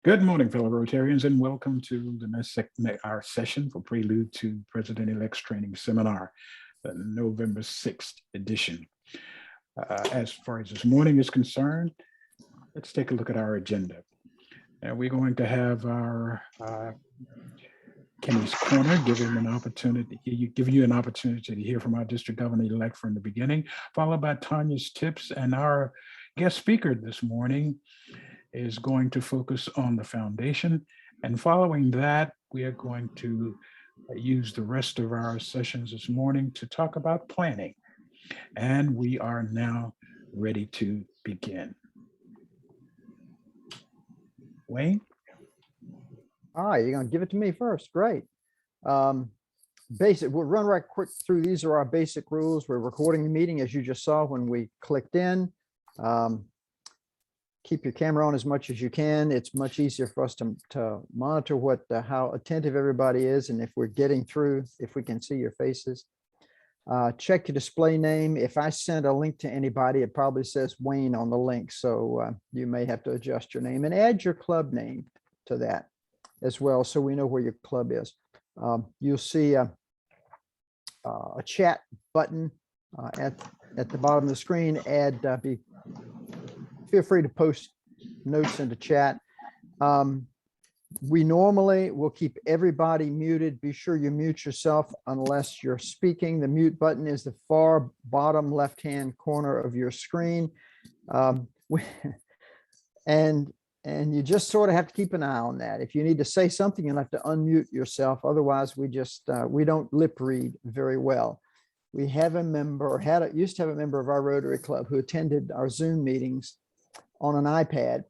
Good morning, fellow Rotarians, and welcome to our session for Prelude to President-Elect's Training Seminar, the November 6th edition. As far as this morning is concerned, let's take a look at our agenda. And we're going to have our Kenny's Corner, giving you an opportunity to hear from our district governor-elect from the beginning, followed by Tanya's tips, and our guest speaker this morning is going to focus on the foundation. And following that, we are going to use the rest of our sessions this morning to talk about planning. And we are now ready to begin. Wayne? All right, you're gonna give it to me first, great. We'll run right quick through. These are our basic rules. We're recording the meeting as you just saw when we clicked in. Keep your camera on as much as you can. It's much easier for us to monitor how attentive everybody is, and if we're getting through, if we can see your faces. Check your display name. If I send a link to anybody, it probably says Wayne on the link, so you may have to adjust your name and add your club name to that as well, so we know where your club is. You'll see a chat button at the bottom of the screen. Feel free to post notes into chat. We normally will keep everybody muted. Be sure you mute yourself unless you're speaking. The mute button is the far bottom left-hand corner of your screen. And you just sort of have to keep an eye on that. If you need to say something, you'll have to unmute yourself. Otherwise, we don't lip read very well. We have a member, or used to have a member of our Rotary Club who attended our Zoom meetings on an iPad,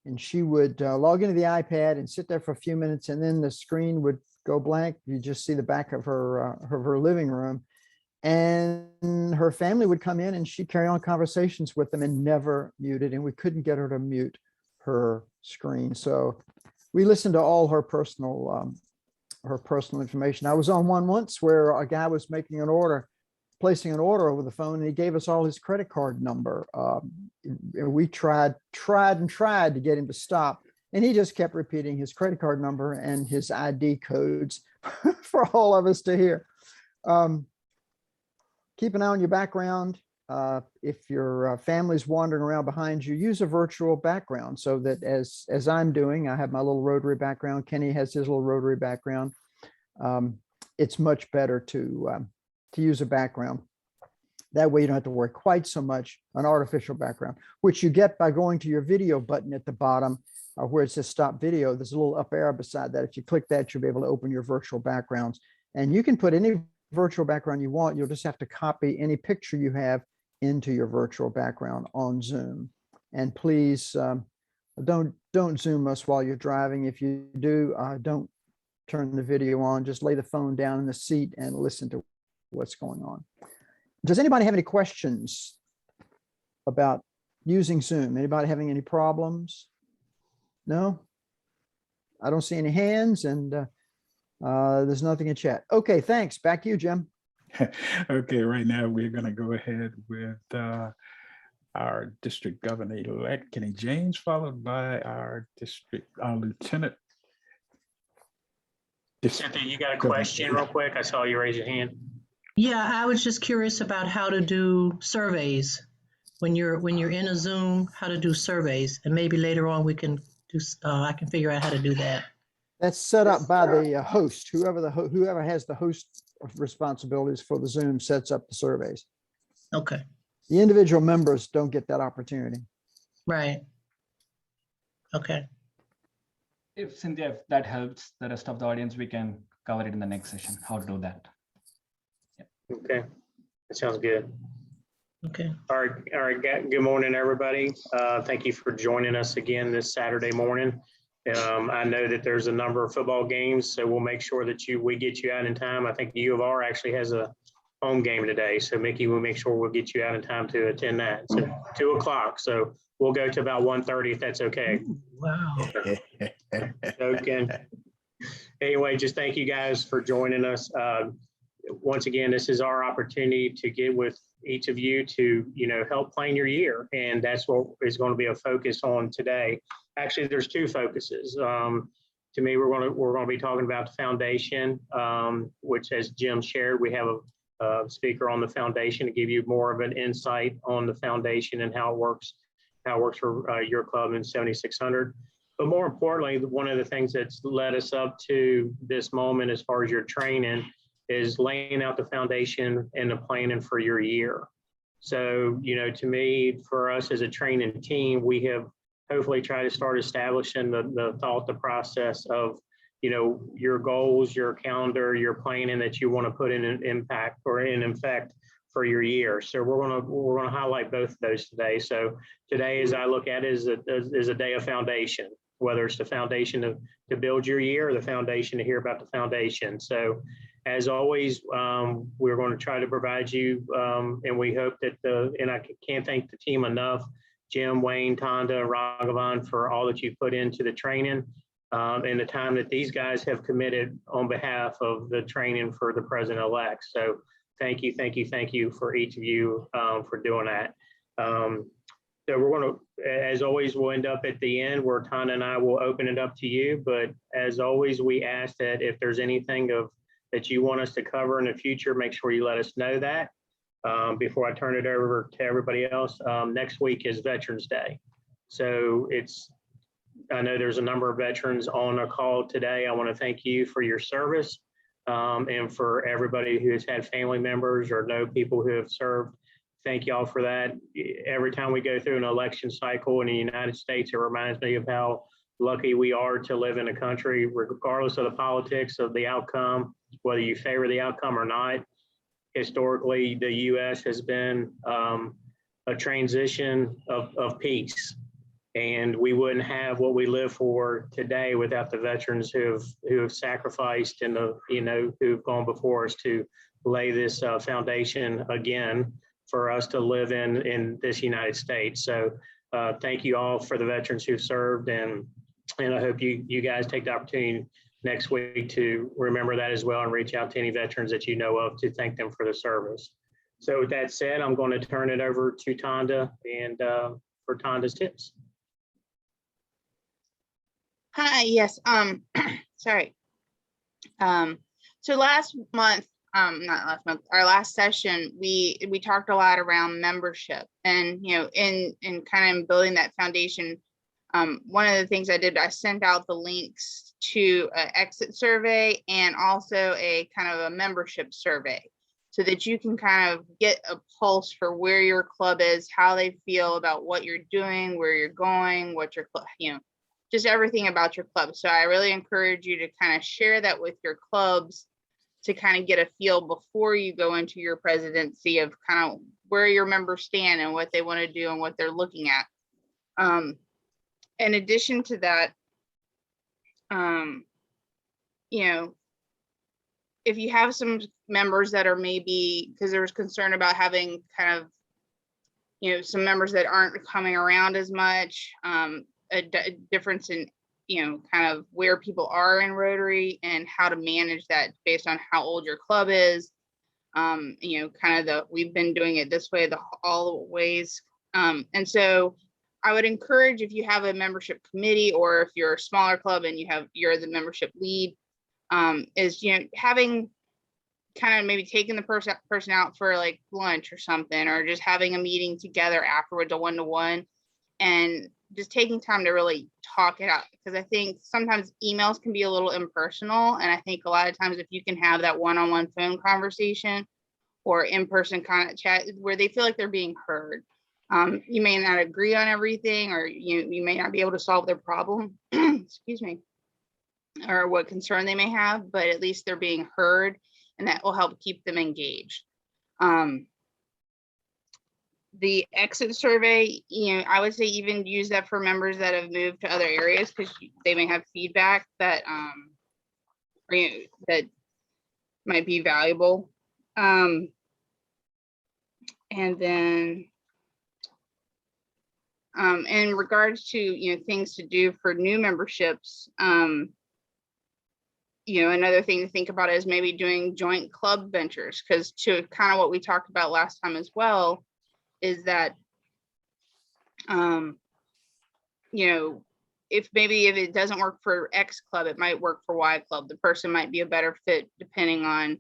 and she would log into the iPad and sit there for a few minutes, and then the screen would go blank. You just see the back of her living room, and her family would come in and she'd carry on conversations with them and never muted, and we couldn't get her to mute her screen. So we listened to all her personal information. I was on one once where a guy was placing an order over the phone, and he gave us all his credit card number. We tried to get him to stop, and he just kept repeating his credit card number and his ID codes for all of us to hear. Keep an eye on your background. If your family's wandering around behind you, use a virtual background, so that as I'm doing, I have my little Rotary background. Kenny has his little Rotary background. It's much better to use a background. That way you don't have to worry quite so much an artificial background, which you get by going to your video button at the bottom where it says stop video. There's a little up arrow beside that. If you click that, you'll be able to open your virtual backgrounds, and you can put any virtual background you want. You'll just have to copy any picture you have into your virtual background on Zoom. And please don't Zoom us while you're driving. If you do, don't turn the video on. Just lay the phone down in the seat and listen to what's going on. Does anybody have any questions about using Zoom? Anybody having any problems? No? I don't see any hands, and there's nothing in chat. Okay, thanks. Back to you, Jim. Okay, right now we're going to go ahead with our district governor-elect, Kenny James, followed by our lieutenant. Cynthia, you got a question real quick? I saw you raise your hand. Yeah, I was just curious about how to do surveys when you're in a Zoom, how to do surveys, and maybe later on we can do. I can figure out how to do that. That's set up by the host. Whoever has the host responsibilities for the Zoom sets up the surveys. Okay. The individual members don't get that opportunity. Right. Okay. If Cynthia, if that helps the rest of the audience, we can cover it in the next session, how to do that. Okay, that sounds good. Okay. All right. Good morning, everybody. Thank you for joining us again this Saturday morning. I know that there's a number of football games, so we'll make sure that we get you out in time. I think the U of R actually has a home game today, so Mickey will make sure we'll get you out in time to attend that. So 2 o'clock. So we'll go to about 1:30 if that's okay. Wow. Okay. Anyway, just thank you guys for joining us. once again, this is our opportunity to get with each of you to, help plan your year. And that's what is going to be a focus on today. Actually, there's two focuses. To me, we're going to be talking about the foundation, which, as Jim shared, we have a speaker on the foundation to give you more of an insight on the foundation and how it works for your club in 7600. But more importantly, one of the things that's led us up to this moment as far as your training is laying out the foundation and the planning for your year. So, to me, for us as a training team, we have hopefully tried to start establishing the process of, your goals, your calendar, your planning that you want to put in an impact or in effect for your year. So we're going to highlight both of those today. So today, as I look at it, is a day of foundation, whether it's the foundation to build your year or the foundation to hear about the foundation. So as always, we're going to try to provide you, and we hope that and I can't thank the team enough, Jim, Wayne, Tonda, Raghavan, for all that you've put into the training and the time that these guys have committed on behalf of the training for the president-elect. So thank you for each of you for doing that. So we're going to, as always, we'll end up at the end where Tonda and I will open it up to you. But as always, we ask that if there's anything that you want us to cover in the future, make sure you let us know that. Before I turn it over to everybody else, next week is Veterans Day. So I know there's a number of veterans on a call today. I want to thank you for your service and for everybody who has had family members or know people who have served. Thank y'all for that. Every time we go through an election cycle in the United States, it reminds me of how lucky we are to live in a country, regardless of the politics of the outcome, whether you favor the outcome or not. Historically, the U.S. has been a transition of peace, and we wouldn't have what we live for today without the veterans who have sacrificed and who've gone before us to lay this foundation again for us to live in this United States. So thank you all for the veterans who've served, and I hope you guys take the opportunity next week to remember that as well and reach out to any veterans that you know of to thank them for the service. So with that said, I'm going to turn it over to Tonda and for Tonda's tips. Hi, yes, sorry. So last month, not last month, our last session, we talked a lot around membership and, in kind of building that foundation. One of the things I did, I sent out the links to an exit survey and also a kind of a membership survey so that you can kind of get a pulse for where your club is, how they feel about what you're doing, where you're going, what your club, just everything about your club. So I really encourage you to kind of share that with your clubs to kind of get a feel before you go into your presidency of kind of where your members stand and what they want to do and what they're looking at. In addition to that, if you have some members that are maybe, because there was concern about having kind of, some members that aren't coming around as much, a difference in, kind of where people are in Rotary and how to manage that based on how old your club is. Kind of we've been doing it this way, all ways. And so I would encourage, if you have a membership committee or if you're a smaller club and you're the membership lead, is, having kind of maybe taking the person out for like lunch or something, or just having a meeting together afterwards, a one-to-one, and just taking time to really talk it out. Because I think sometimes emails can be a little impersonal. And I think a lot of times if you can have that one-on-one phone conversation or in-person kind of chat where they feel like they're being heard. You may not agree on everything, or you may not be able to solve their problem, excuse me, or what concern they may have, but at least they're being heard, and that will help keep them engaged. The exit survey, I would say even use that for members that have moved to other areas, because they may have feedback that that might be valuable. And then in regards to things to do for new memberships, another thing to think about is maybe doing joint club ventures, because to kind of what we talked about last time as well, is that, if it doesn't work for X club, it might work for Y club. The person might be a better fit depending on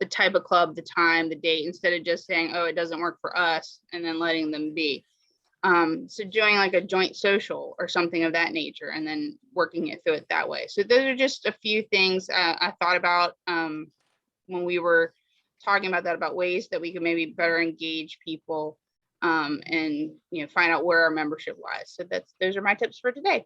the type of club, the time, the date, instead of just saying, oh, it doesn't work for us, and then letting them be. So doing like a joint social or something of that nature, and then working it through it that way. So those are just a few things I thought about when we were talking about that, about ways that we could maybe better engage people and find out where our membership lies. So those are my tips for today.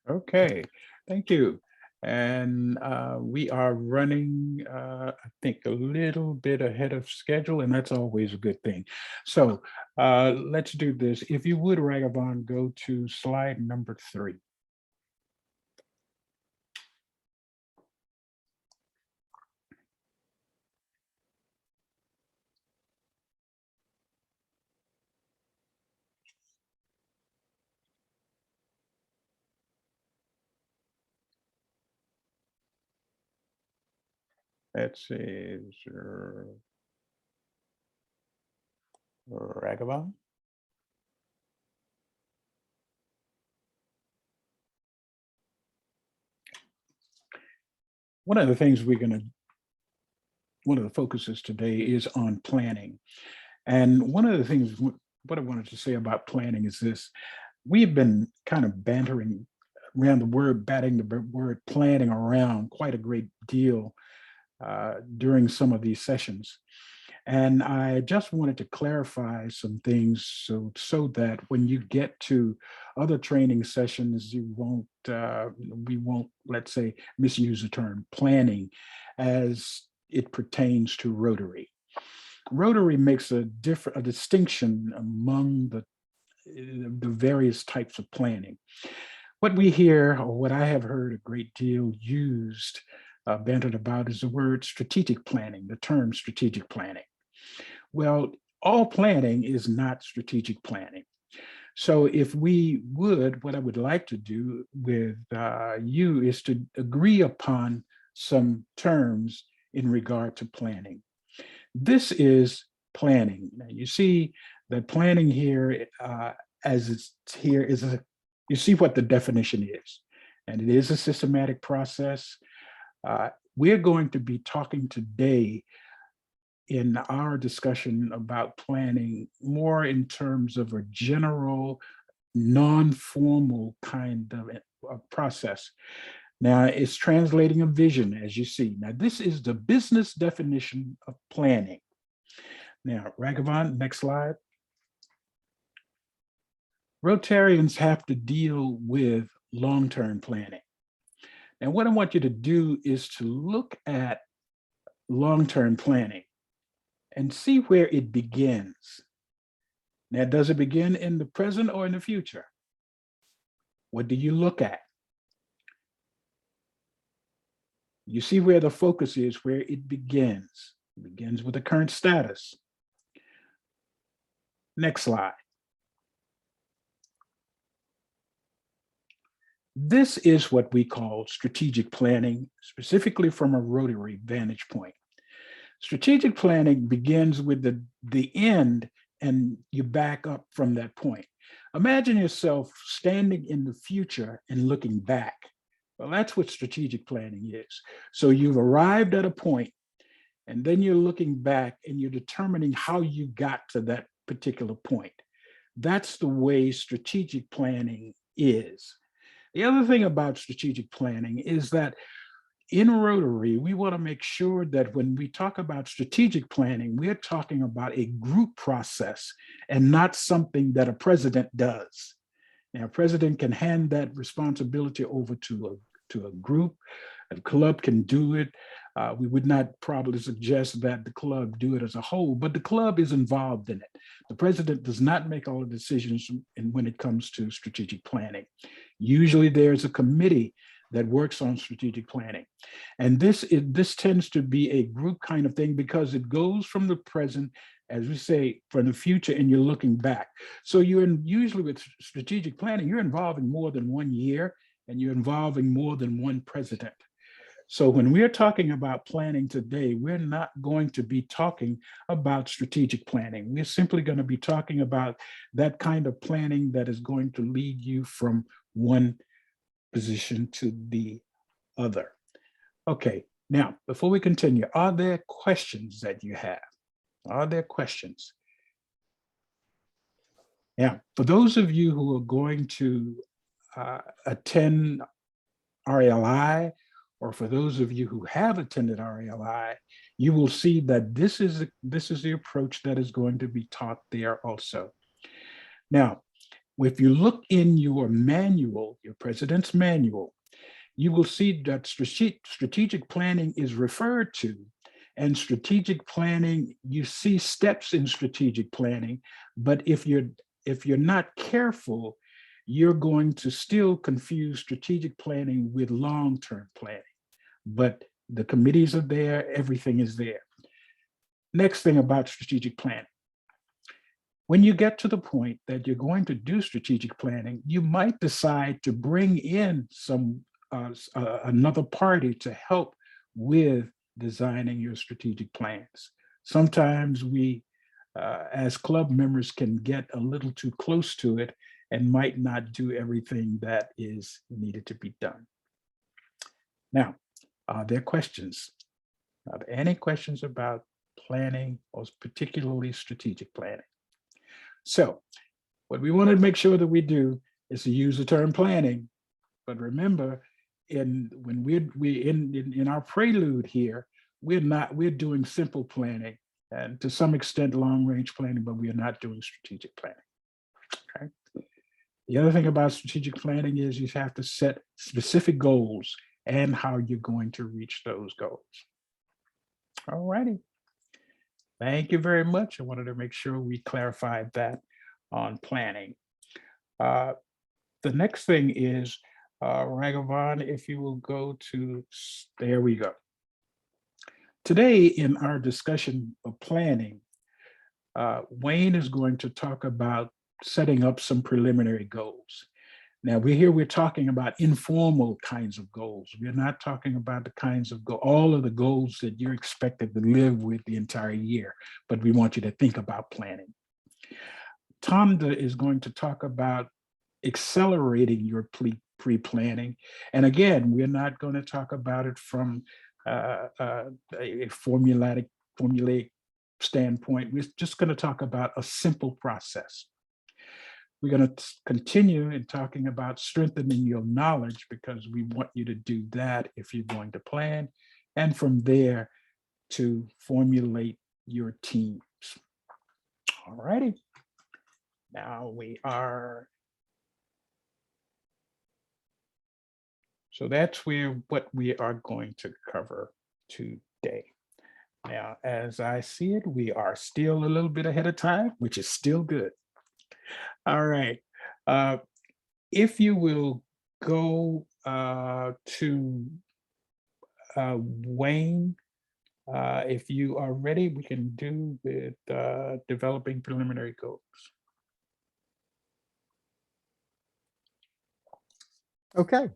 Okay, thank you. And we are running, I think, a little bit ahead of schedule, and that's always a good thing. So let's do this. If you would, Raghavan, go to slide number 3. Let's see, Raghavan. One of the things one of the focuses today is on planning. And one of the things, what I wanted to say about planning is this: we've been kind of bantering around the word, batting the word planning around quite a great deal during some of these sessions. And I just wanted to clarify some things so that when you get to other training sessions, we won't, let's say, misuse the term planning as it pertains to Rotary. Rotary makes a distinction among the various types of planning. What we hear, or what I have heard a great deal used, bantered about, is the word strategic planning, the term strategic planning. Well, all planning is not strategic planning. So if we would, what I would like to do with you is to agree upon some terms in regard to planning. This is planning. Now, you see that planning here, as it's here, you see what the definition is, and it is a systematic process. We're going to be talking today in our discussion about planning more in terms of a general, non-formal kind of process. Now, it's translating a vision, as you see. Now, this is the business definition of planning. Now, Raghavan, next slide. Rotarians have to deal with long-term planning. And what I want you to do is to look at long-term planning and see where it begins. Now, does it begin in the present or in the future? What do you look at? You see where the focus is, where it begins. It begins with the current status. Next slide. This is what we call strategic planning, specifically from a Rotary vantage point. Strategic planning begins with the end, and you back up from that point. Imagine yourself standing in the future and looking back. Well, that's what strategic planning is. So you've arrived at a point, and then you're looking back and you're determining how you got to that particular point. That's the way strategic planning is. The other thing about strategic planning is that in Rotary, we want to make sure that when we talk about strategic planning, we're talking about a group process and not something that a president does. Now, a president can hand that responsibility over to a group. A club can do it. We would not probably suggest that the club do it as a whole, but the club is involved in it. The president does not make all the decisions when it comes to strategic planning. Usually there's a committee that works on strategic planning. And this tends to be a group kind of thing because it goes from the present, as we say, from the future, and you're looking back. So usually with strategic planning, you're involving more than 1 year, and you're involving more than one president. So when we're talking about planning today, we're not going to be talking about strategic planning. We're simply going to be talking about that kind of planning that is going to lead you from one position to the other. Okay, now, before we continue, are there questions that you have? Are there questions? Now, for those of you who are going to attend RLI, or for those of you who have attended RLI, you will see that this is the approach that is going to be taught there also. Now, if you look in your manual, your president's manual, you will see that strategic planning is referred to. And strategic planning, you see steps in strategic planning, but if you're not careful, you're going to still confuse strategic planning with long-term planning. But the committees are there, everything is there. Next thing about strategic planning. When you get to the point that you're going to do strategic planning, you might decide to bring in another party to help with designing your strategic plans. Sometimes we, as club members, can get a little too close to it and might not do everything that is needed to be done. Now, are there questions? Are there any questions about planning, or particularly strategic planning? So what we want to make sure that we do is to use the term planning. But remember, when we're in our prelude here, we're doing simple planning and to some extent long-range planning, but we are not doing strategic planning. Okay. The other thing about strategic planning is you have to set specific goals and how you're going to reach those goals. All righty. Thank you very much. I wanted to make sure we clarified that on planning. The next thing is, Raghavan, if you will go to, there we go. Today in our discussion of planning, Wayne is going to talk about setting up some preliminary goals. Now we're talking about informal kinds of goals. We're not talking about the kinds of all of the goals that you're expected to live with the entire year, but we want you to think about planning. Tonda is going to talk about accelerating your pre-planning. And again, we're not going to talk about it from a formulaic standpoint. We're just going to talk about a simple process. We're going to continue in talking about strengthening your knowledge, because we want you to do that if you're going to plan, and from there to formulate your teams. All righty. Now so that's what we are going to cover today. Now, as I see it, we are still a little bit ahead of time, which is still good. All right. If you will go to Wayne, if you are ready, we can do with developing preliminary goals. Okay.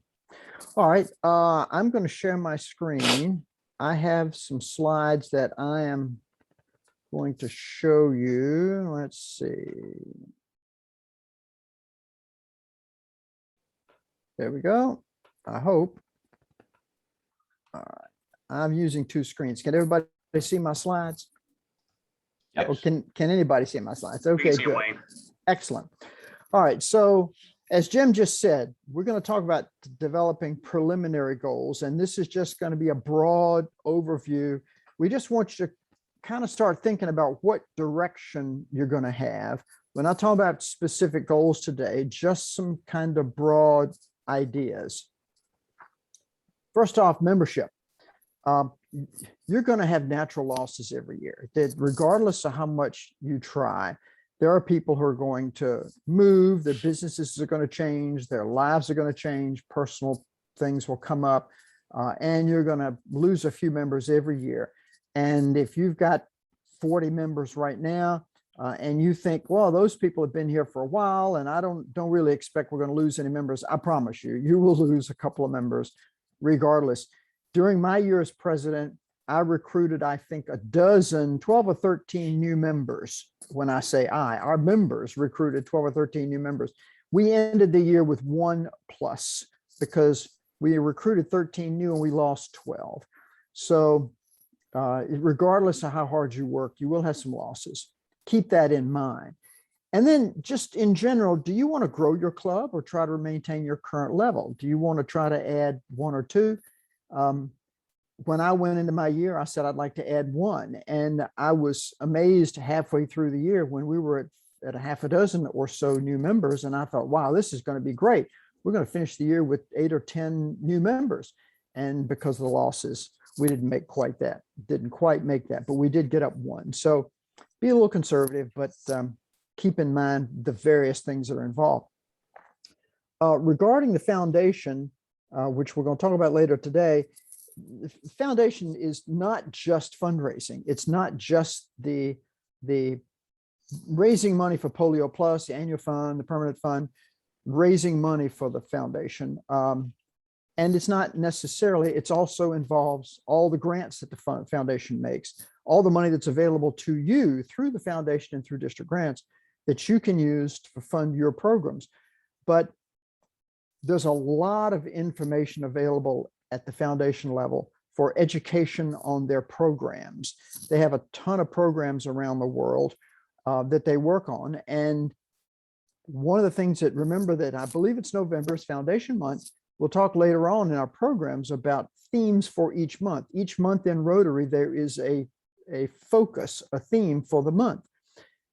All right. I'm going to share my screen. I have some slides that I am going to show you. Let's see. There we go. I hope. All right. I'm using two screens. Can everybody see my slides? Yes. Or can anybody see my slides? Okay, good. Wayne. Excellent. All right. So as Jim just said, we're going to talk about developing preliminary goals, and this is just going to be a broad overview. We just want you to kind of start thinking about what direction you're going to have. We're not talking about specific goals today, just some kind of broad ideas. First off, membership. You're going to have natural losses every year, that regardless of how much you try. There are people who are going to move, their businesses are going to change, their lives are going to change, personal things will come up, and you're going to lose a few members every year. And if you've got 40 members right now, and you think, well, those people have been here for a while, and I don't really expect we're going to lose any members, I promise you, you will lose a couple of members regardless. During my year as president, I recruited, I think, 12 or 13 new members. When I say our members recruited 12 or 13 new members. We ended the year with 1+ because we recruited 13 new and we lost 12. So regardless of how hard you work, you will have some losses. Keep that in mind. And then just in general, do you want to grow your club or try to maintain your current level? Do you want to try to add 1 or 2? When I went into my year, I said I'd like to add 1. And I was amazed halfway through the year when we were at a half a dozen or so new members. And I thought, wow, this is going to be great. We're going to finish the year with 8 or 10 new members. And because of the losses, we didn't quite make that, but we did get up 1. So be a little conservative, but keep in mind the various things that are involved. Regarding the foundation, which we're going to talk about later today, the foundation is not just fundraising. It's not just the raising money for Polio Plus, the annual fund, the permanent fund, raising money for the foundation. And it's not necessarily, it also involves all the grants that the foundation makes, all the money that's available to you through the foundation and through district grants that you can use to fund your programs. But there's a lot of information available at the foundation level for education on their programs. They have a ton of programs around the world that they work on. And one of the things that, remember that I believe it's November, is Foundation Month. We'll talk later on in our programs about themes for each month. Each month in Rotary, there is a focus, a theme for the month.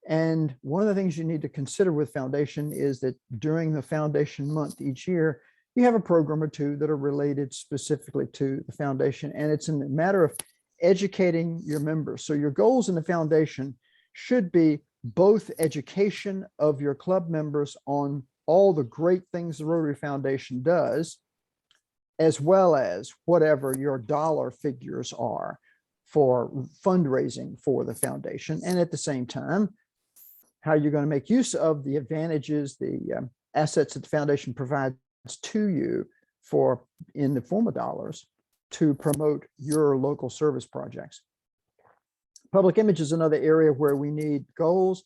And one of the things you need to consider with Foundation is that during the Foundation Month each year, you have a program or 2 that are related specifically to the foundation. And it's a matter of educating your members. So your goals in the foundation should be both education of your club members on all the great things the Rotary Foundation does, as well as whatever your dollar figures are for fundraising for the foundation. And at the same time, how you're going to make use of the advantages, the assets that the foundation provides to you in the form of dollars to promote your local service projects. Public image is another area where we need goals.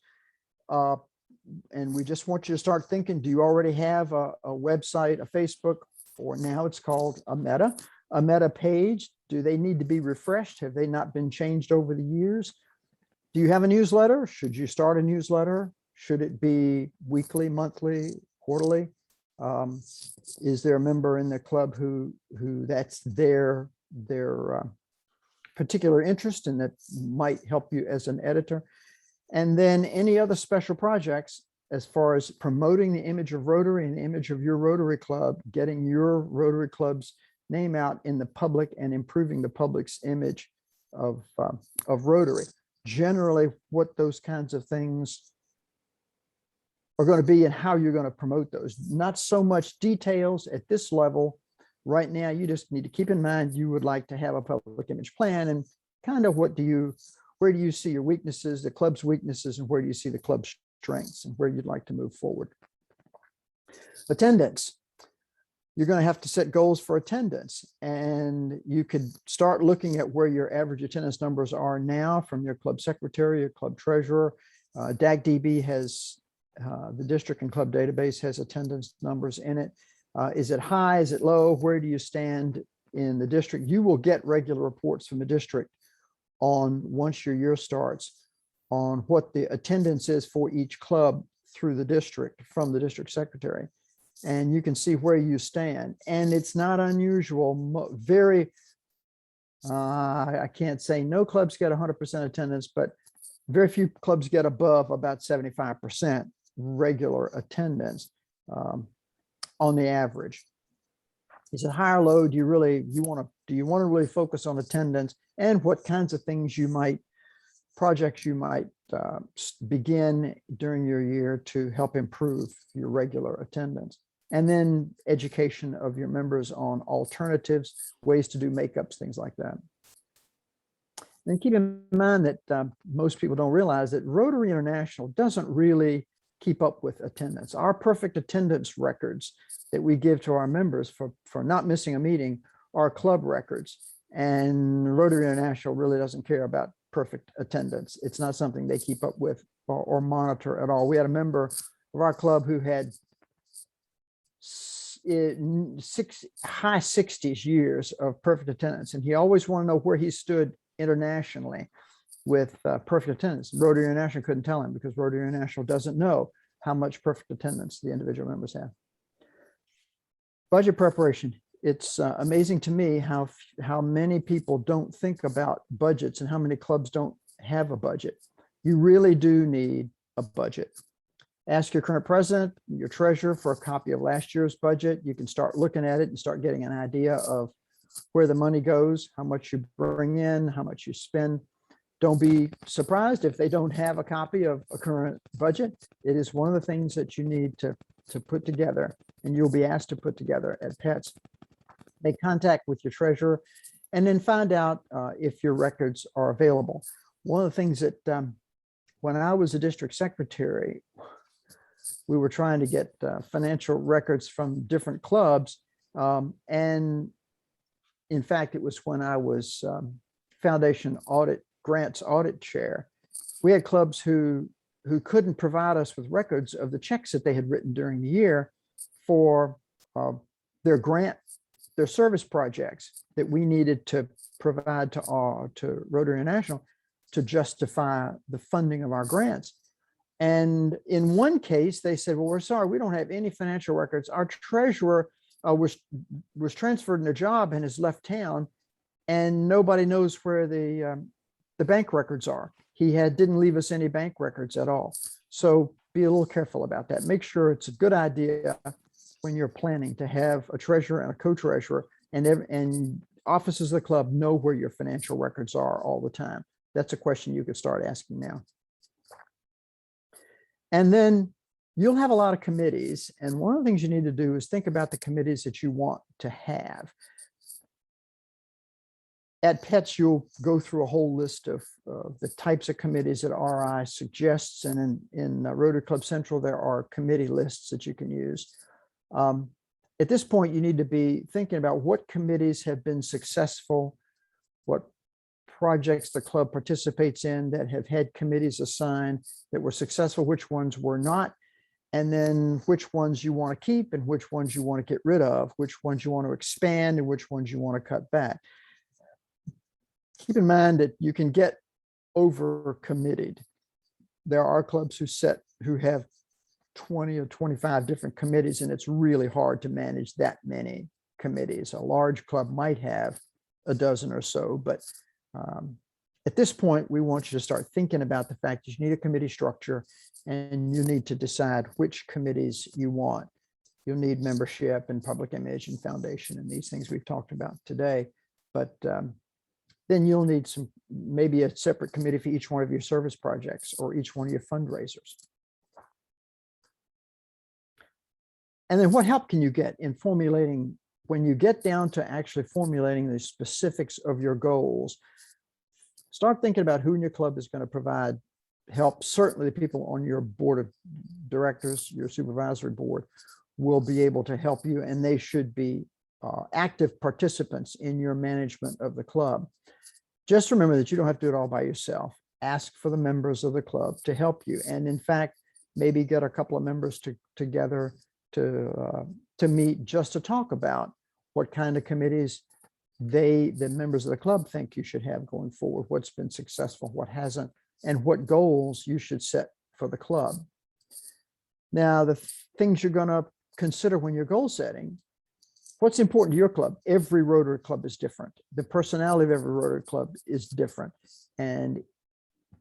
And we just want you to start thinking, do you already have a website, a Facebook, or now it's called a Meta page? Do they need to be refreshed? Have they not been changed over the years? Do you have a newsletter? Should you start a newsletter? Should it be weekly, monthly, quarterly? Is there a member in the club who that's their particular interest and that might help you as an editor? And then any other special projects as far as promoting the image of Rotary and the image of your Rotary Club, getting your Rotary Club's name out in the public and improving the public's image of Rotary. Generally, what those kinds of things are going to be and how you're going to promote those. Not so much details at this level. Right now, you just need to keep in mind you would like to have a public image plan and kind of where do you see your weaknesses, the club's weaknesses, and where do you see the club's strengths and where you'd like to move forward. Attendance. You're going to have to set goals for attendance, and you could start looking at where your average attendance numbers are now from your club secretary, your club treasurer. DAGDB has, the district and club database has attendance numbers in it. Is it high? Is it low? Where do you stand in the district? You will get regular reports from the district on, once your year starts, on what the attendance is for each club through the district from the district secretary. And you can see where you stand. And it's not unusual, I can't say no clubs get 100% attendance, but very few clubs get above about 75% regular attendance on the average. Is it high or low? Do you want to really focus on attendance and what kinds of things projects you might begin during your year to help improve your regular attendance? And then education of your members on alternatives, ways to do makeups, things like that. And keep in mind that most people don't realize that Rotary International doesn't really keep up with attendance. Our perfect attendance records that we give to our members for not missing a meeting are club records. And Rotary International really doesn't care about perfect attendance. It's not something they keep up with or monitor at all. We had a member of our club who had high 60s years of perfect attendance, and he always wanted to know where he stood internationally with perfect attendance. Rotary International couldn't tell him because Rotary International doesn't know how much perfect attendance the individual members have. Budget preparation. It's amazing to me how many people don't think about budgets and how many clubs don't have a budget. You really do need a budget. Ask your current president, your treasurer for a copy of last year's budget. You can start looking at it and start getting an idea of where the money goes, how much you bring in, how much you spend. Don't be surprised if they don't have a copy of a current budget. It is one of the things that you need to put together, and you'll be asked to put together at PETS. Make contact with your treasurer and then find out if your records are available. One of the things that when I was a district secretary, we were trying to get financial records from different clubs. And in fact, it was when I was Foundation Audit Grants Audit Chair. We had clubs who couldn't provide us with records of the checks that they had written during the year for their service projects that we needed to provide to Rotary International to justify the funding of our grants. And in one case, they said, well, we're sorry, we don't have any financial records. Our treasurer was transferred in a job and has left town, and nobody knows where the bank records are. He didn't leave us any bank records at all. So be a little careful about that. Make sure it's a good idea when you're planning to have a treasurer and a co-treasurer, and offices of the club know where your financial records are all the time. That's a question you could start asking now. And then you'll have a lot of committees. And one of the things you need to do is think about the committees that you want to have. At PETS, you'll go through a whole list of the types of committees that RI suggests. And in Rotary Club Central, there are committee lists that you can use. At this point, you need to be thinking about what committees have been successful, what projects the club participates in that have had committees assigned that were successful, which ones were not, and then which ones you want to keep and which ones you want to get rid of, which ones you want to expand and which ones you want to cut back. Keep in mind that you can get over committed. There are clubs who have 20 or 25 different committees, and it's really hard to manage that many committees. A large club might have a dozen or so, but at this point, we want you to start thinking about the fact that you need a committee structure and you need to decide which committees you want. You'll need membership and public image and foundation and these things we've talked about today. But then you'll need maybe a separate committee for each one of your service projects or each one of your fundraisers. And then what help can you get in formulating, when you get down to actually formulating the specifics of your goals? Start thinking about who in your club is going to provide help. Certainly the people on your board of directors, your supervisory board, will be able to help you, and they should be active participants in your management of the club. Just remember that you don't have to do it all by yourself. Ask for the members of the club to help you. And in fact, maybe get a couple of members together to meet just to talk about what kind of committees the members of the club think you should have going forward, what's been successful, what hasn't, and what goals you should set for the club. Now, the things you're going to consider when you're goal setting, what's important to your club? Every Rotary Club is different. The personality of every Rotary Club is different, and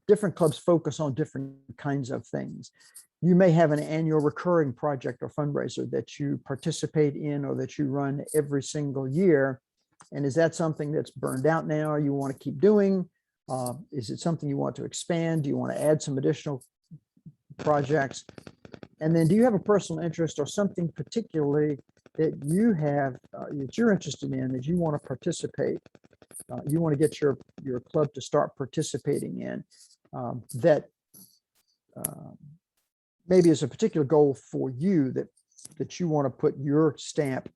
different clubs focus on different kinds of things. You may have an annual recurring project or fundraiser that you participate in or that you run every single year. And is that something that's burned out now, or you want to keep doing? Is it something you want to expand? Do you want to add some additional projects? And then do you have a personal interest or something particularly that you have that you're interested in, that you want to participate? You want to get your club to start participating in that maybe is a particular goal for you that you want to put your stamp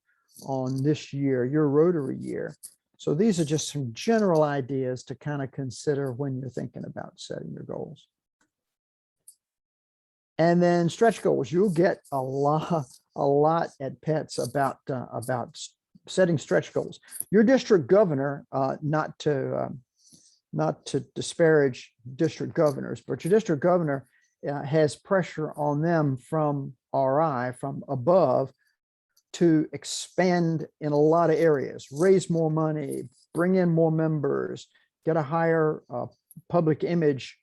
on this year, your Rotary year. So these are just some general ideas to kind of consider when you're thinking about setting your goals. And then stretch goals. You'll get a lot at PETS about setting stretch goals. Your district governor, not to disparage district governors, but your district governor has pressure on them from RI, from above, to expand in a lot of areas, raise more money, bring in more members, get a higher public image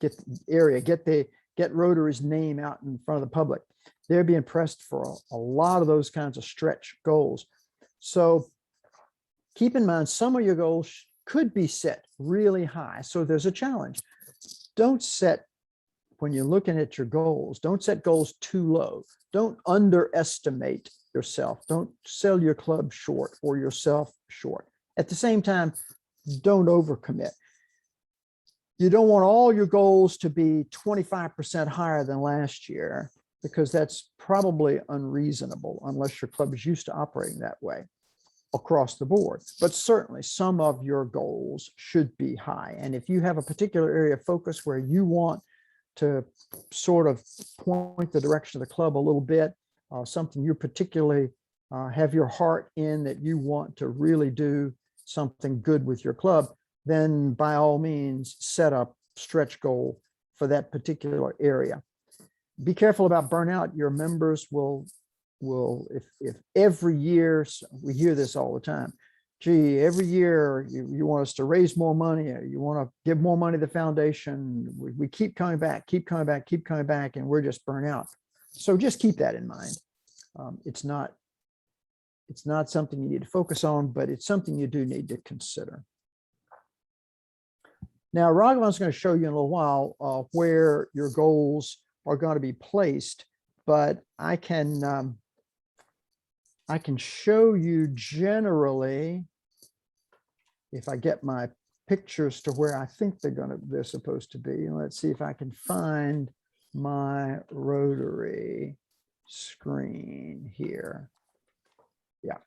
get Rotary's name out in front of the public. They're being pressed for a lot of those kinds of stretch goals. So keep in mind, some of your goals could be set really high. So there's a challenge. Don't set, when you're looking at your goals, don't set goals too low. Don't underestimate yourself. Don't sell your club short or yourself short. At the same time, don't overcommit. You don't want all your goals to be 25% higher than last year, because that's probably unreasonable unless your club is used to operating that way across the board. But certainly some of your goals should be high. And if you have a particular area of focus where you want to sort of point the direction of the club a little bit, something you particularly have your heart in, that you want to really do something good with your club, then by all means set up stretch goal for that particular area. Be careful about burnout. Your members will if every year, we hear this all the time, gee, every year you want us to raise more money, or you want to give more money to the foundation, we keep coming back, and we're just burnt out. So just keep that in mind. It's not something you need to focus on, but it's something you do need to consider. Now, Raghavan's going to show you in a little while where your goals are going to be placed, but I can show you generally, if I get my pictures to where I think they're supposed to be. And let's see if I can find my Rotary screen here. Yeah.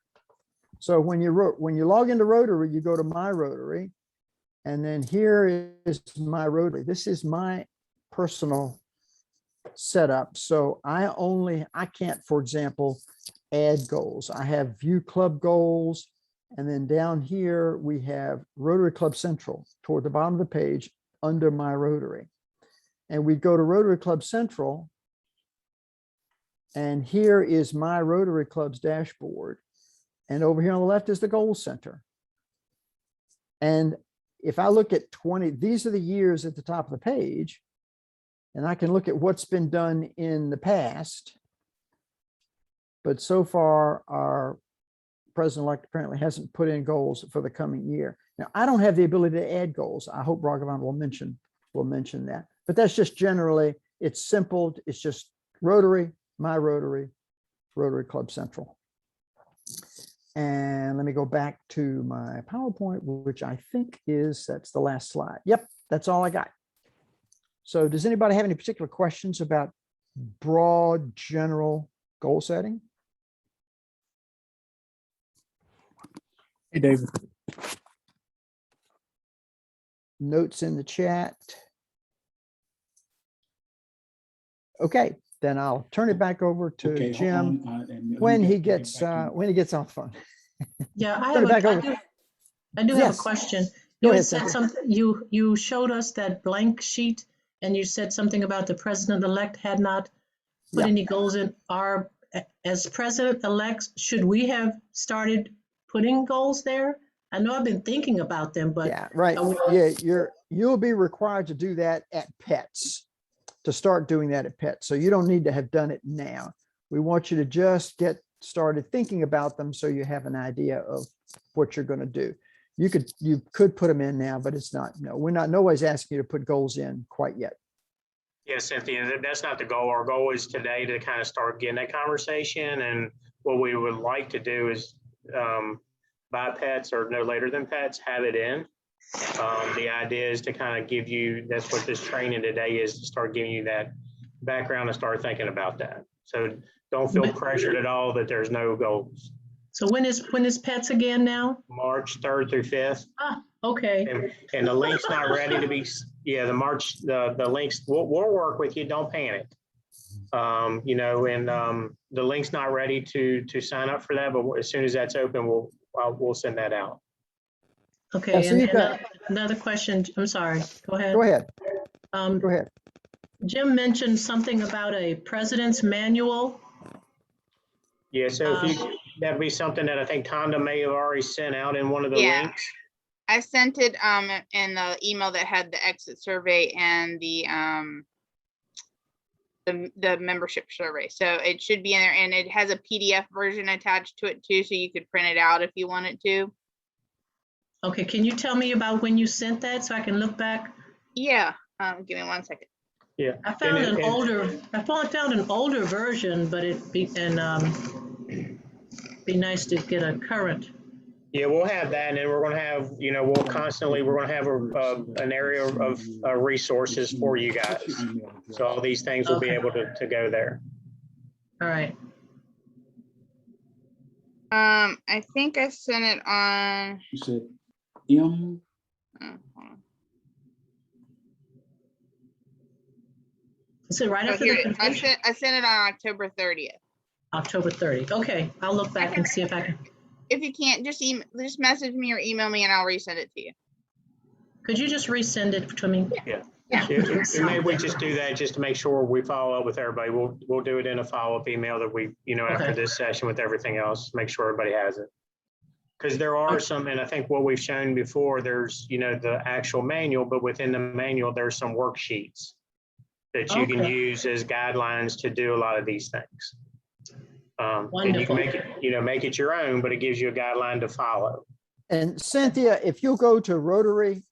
So when you log into Rotary, you go to My Rotary, and then here is My Rotary. This is my personal setup. So I can't, for example, add goals. I have view club goals. And then down here, we have Rotary Club Central toward the bottom of the page under My Rotary. And we go to Rotary Club Central. And here is My Rotary Club's dashboard. And over here on the left is the Goals Center. And if I look at 20, these are the years at the top of the page. And I can look at what's been done in the past. But so far, our president-elect apparently hasn't put in goals for the coming year. Now, I don't have the ability to add goals. I hope Raghavan will mention that. But that's just generally, it's simple. It's just Rotary, My Rotary, Rotary Club Central. And let me go back to my PowerPoint, which I think that's the last slide. Yep, that's all I got. So does anybody have any particular questions about broad general goal setting? Hey, David. Notes in the chat. Okay, then I'll turn it back over to Jim when he gets off the phone. Yeah, I Turn it back over. do have a Yes. question. Go You ahead, had said Cynthia. something, you showed us that blank sheet, and you said something about the president-elect had not put Yeah. any goals in. As president-elect, should we have started putting goals there? I know I've been thinking about them, but Yeah, right. Yeah, you'll be required to do that at PETS, to start doing that at PETS. So you don't need to have done it now. We want you to just get started thinking about them so you have an idea of what you're going to do. You could put them in now, but it's not, nobody's asking you to put goals in quite yet. Yeah, Cynthia, that's not the goal. Our goal is today to kind of start getting that conversation. And what we would like to do is by PETS or no later than PETS, have it in. The idea is to kind of give you, that's what this training today is, to start giving you that background and start thinking about that. So don't feel pressured at all that there's no goals. So when is pets again now? March 3rd through 5th. Ah, okay. And the link's not ready to be, the links, we'll work with you, don't panic. The link's not ready to sign up for that, but as soon as that's open, we'll send that out. Okay, Yeah, so and you've got- another question, I'm sorry, go ahead. Go ahead, Um, go ahead. Jim mentioned something about a president's manual. Yeah, so that'd be something that I think Tonda may have already sent out in one of the Yeah. links. I sent it in the email that had the exit survey and the membership survey. So it should be in there, and it has a PDF version attached to it too, so you could print it out if you wanted to. Okay, can you tell me about when you sent that so I can look back? Yeah, give me 1 second. Yeah. I found And- found an older version, but be nice to get a current. Yeah, we'll have that, and then we're gonna have, we're gonna have an area of resources for you guys. So all these things will be Okay. able to go there. All right, I think I sent it on. You said M. Hold on. is it right Oh, after here the it is. convention? I sent it on October 30th. October 30th. Okay, I'll look back and see if I can. If you can't, just message me or email me and I'll resend it to you. Could you just resend it to me? Yeah. Yeah. Maybe we just do that just to make sure we follow up with everybody. We'll do it in a follow-up email that we, after Okay. this session with everything else, make sure everybody has it. Because there are some, and I think what we've shown before, there's, the actual manual, but within the manual, there's some worksheets that you can Okay. use as guidelines to do a lot of these things. And you can Wonderful. make it your own, but it gives you a guideline to follow. And Cynthia, if you'll go to rotary.org,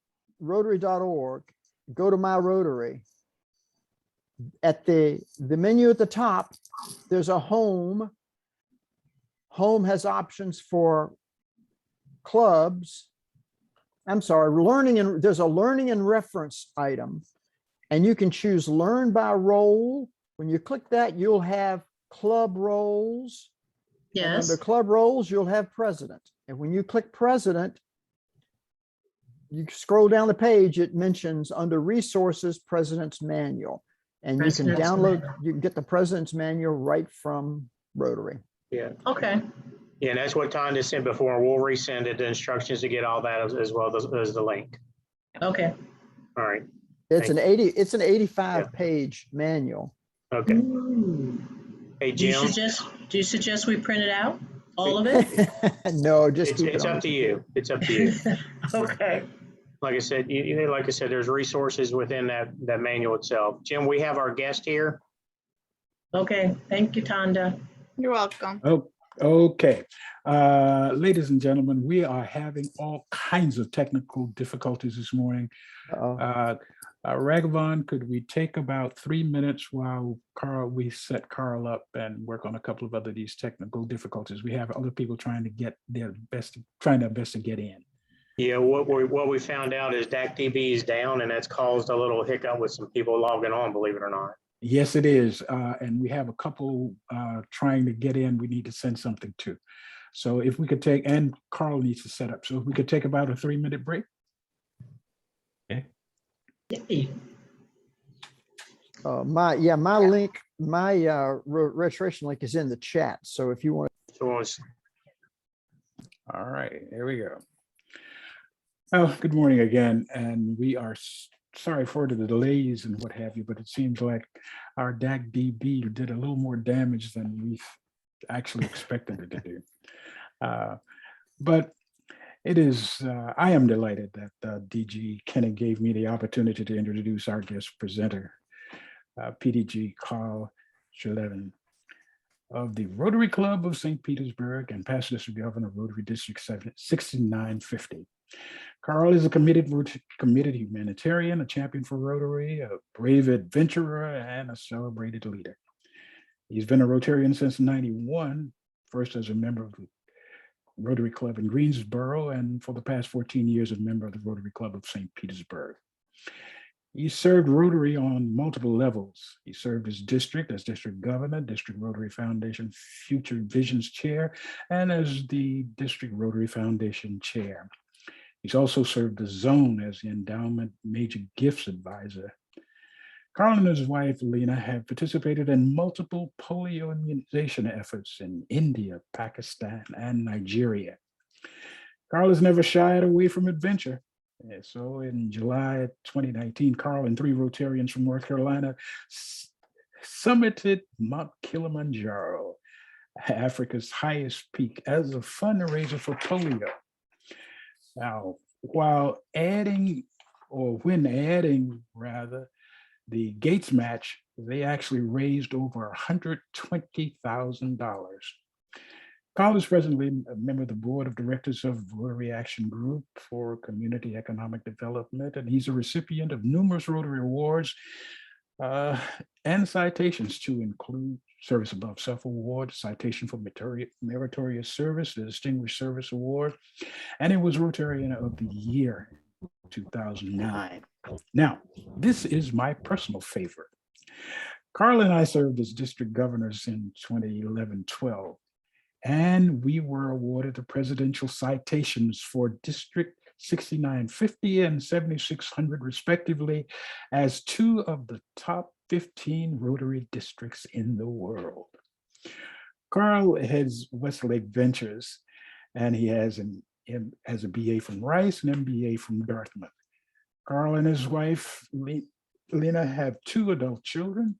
go to My Rotary. At the menu at the top, there's a home. Home has options for clubs. I'm sorry, there's a learning and reference item. And you can choose learn by role. When you click that, you'll have club roles. And Yes, under club roles, you'll have president. And when you click president, you scroll down the page, it mentions under resources, president's manual. And you can President's download, Manual. you can get the president's manual right from Rotary. Yeah. okay, Yeah, and that's what Tanya sent before. We'll resend it, the instructions to get all that as well as the link. okay. All right. It's an Thank 85 page manual. Okay. Ooh. Hey, Do you Jim, suggest we print it out, all of it? No, just keep it it's on. up to you. It's up to you. Okay. Like I said, like I said, there's resources within that manual itself. Jim, we have our guest here. Okay, thank you, Tonda. You're welcome. Oh, okay. Ladies and gentlemen, we are having all kinds of technical difficulties this morning. Uh-oh. Raghavan, could we take about 3 minutes while we set Carl up and work on a couple of other these technical difficulties? We have other people trying their best to get in. Yeah, what we found out is DACDB is down, and that's caused a little hiccup with some people logging on, believe it or not. Yes, it is. And we have a couple trying to get in. We need to send something to. So if we could take, and Carl needs to set up. So if we could take about a 3-minute break. Okay. Yay. My link, my registration link is in the chat. So if you want. So All right, here we go. Oh, good morning again. And we are sorry for the delays and what have you, but it seems like our DACDB did a little more damage than we actually expected it to do. But it is, I am delighted that DG Kenny gave me the opportunity to introduce our guest presenter, PDG Carl Shelevin of the Rotary Club of St. Petersburg and past district governor of Rotary District 6950. Carl is a committed humanitarian, a champion for Rotary, a brave adventurer, and a celebrated leader. He's been a Rotarian since '91, first as a member of the Rotary Club in Greensboro, and for the past 14 years, a member of the Rotary Club of St. Petersburg. He served Rotary on multiple levels. He served his district as district governor, District Rotary Foundation Future Visions Chair, and as the District Rotary Foundation Chair. He's also served the zone as the Endowment Major Gifts Advisor. Carl and his wife, Lena, have participated in multiple polio immunization efforts in India, Pakistan, and Nigeria. Carl has never shied away from adventure. So in July 2019, Carl and 3 Rotarians from North Carolina summited Mount Kilimanjaro, Africa's highest peak, as a fundraiser for polio. Now, when adding the Gates match, they actually raised over $120,000. Carl is presently a member of the board of directors of Rotary Action Group for Community Economic Development, and he's a recipient of numerous Rotary Awards and citations, to include Service Above Self Award, Citation for Meritorious Service, the Distinguished Service Award, and it was Rotarian of the Year 2009. Now, this is my personal favorite. Carl and I served as district governors in 2011-12. And we were awarded the presidential citations for District 6950 and 7600 respectively, as 2 of the top 15 Rotary districts in the world. Carl heads Westlake Ventures, and he has a BA from Rice and MBA from Dartmouth. Carl and his wife, Lena, have 2 adult children.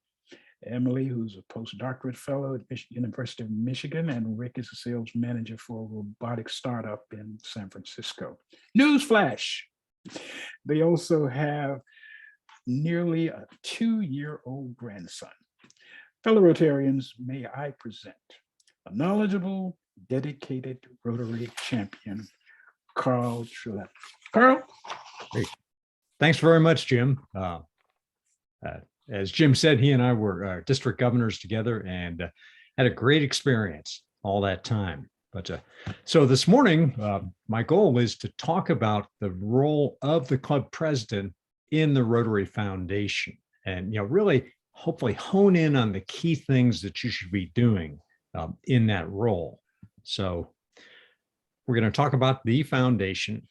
Emily, who's a postdoctorate fellow at University of Michigan, and Rick is a sales manager for a robotics startup in San Francisco. Newsflash! They also have nearly a 2-year-old grandson. Fellow Rotarians, may I present a knowledgeable, dedicated Rotary champion, Carl Trillette. Carl? Great. Thanks very much, Jim. As Jim said, he and I were district governors together and had a great experience all that time. But so this morning, my goal is to talk about the role of the club president in the Rotary Foundation, and really, hopefully, hone in on the key things that you should be doing in that role. So we're going to talk about the foundation.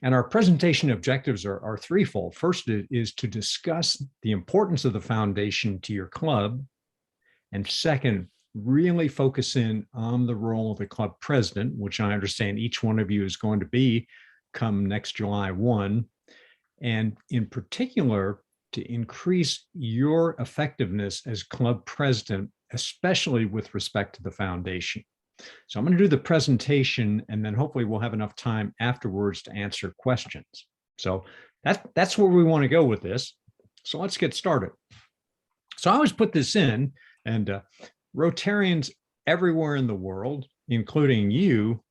And our presentation objectives are threefold. First is to discuss the importance of the foundation to your club. And second, really focus in on the role of the club president, which I understand each one of you is going to be come next July 1. And in particular, to increase your effectiveness as club president, especially with respect to the foundation. So I'm going to do the presentation, and then hopefully we'll have enough time afterwards to answer questions. So that's where we want to go with this. So let's get started. So I always put this in, and Rotarians everywhere in the world, including you,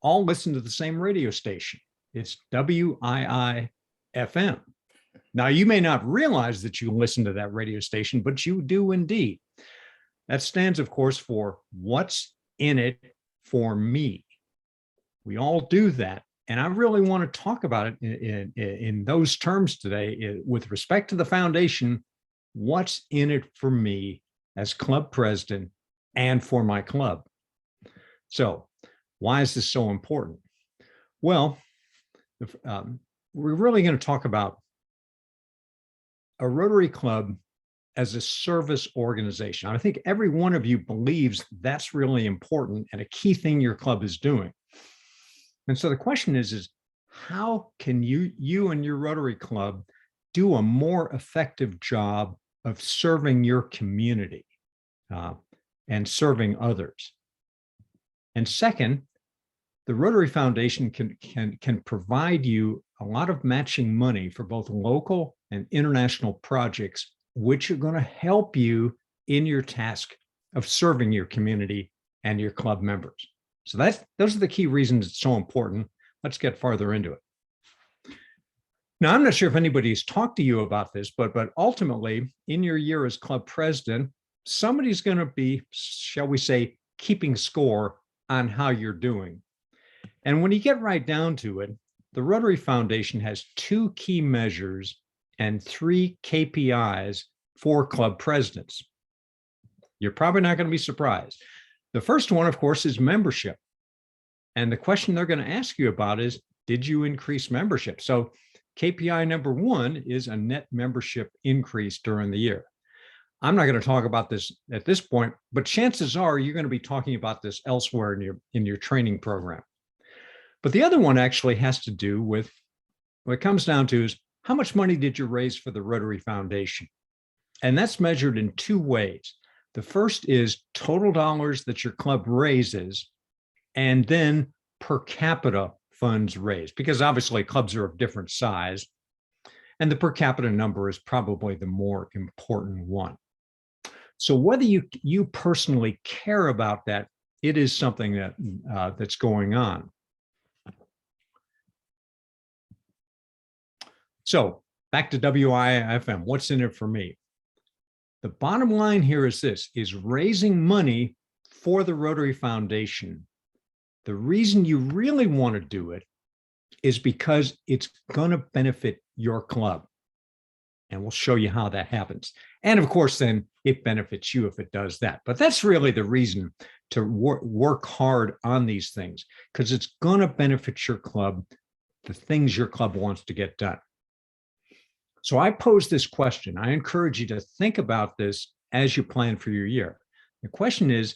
all listen to the same radio station. It's WII-FM. Now, you may not realize that you listen to that radio station, but you do indeed. That stands, of course, for What's in It for Me. We all do that. And I really want to talk about it in those terms today with respect to the foundation. What's in it for me as club president and for my club? So why is this so important? Well, we're really going to talk about a Rotary Club as a service organization. I think every one of you believes that's really important and a key thing your club is doing. And so the question is how can you and your Rotary Club do a more effective job of serving your community and serving others? And second, the Rotary Foundation can provide you a lot of matching money for both local and international projects, which are going to help you in your task of serving your community and your club members. So those are the key reasons it's so important. Let's get farther into it. Now, I'm not sure if anybody's talked to you about this, but ultimately, in your year as club president, somebody's going to be, shall we say, keeping score on how you're doing. And when you get right down to it, the Rotary Foundation has 2 key measures and 3 KPIs for club presidents. You're probably not going to be surprised. The first one, of course, is membership. And the question they're going to ask you about is, did you increase membership? So KPI number 1 is a net membership increase during the year. I'm not going to talk about this at this point, but chances are you're going to be talking about this elsewhere in your training program. But the other one actually has to do with, what it comes down to is, how much money did you raise for the Rotary Foundation? And that's measured in 2 ways. The first is total dollars that your club raises, and then per capita funds raised, because obviously clubs are of different size, and the per capita number is probably the more important one. So whether you personally care about that, it is something that that's going on. So back to WIFM, what's in it for me? The bottom line here is this, is raising money for the Rotary Foundation. The reason you really want to do it is because it's going to benefit your club. And we'll show you how that happens. And of course, then it benefits you if it does that. But that's really the reason to work hard on these things, because it's going to benefit your club, the things your club wants to get done. So I pose this question. I encourage you to think about this as you plan for your year. The question is,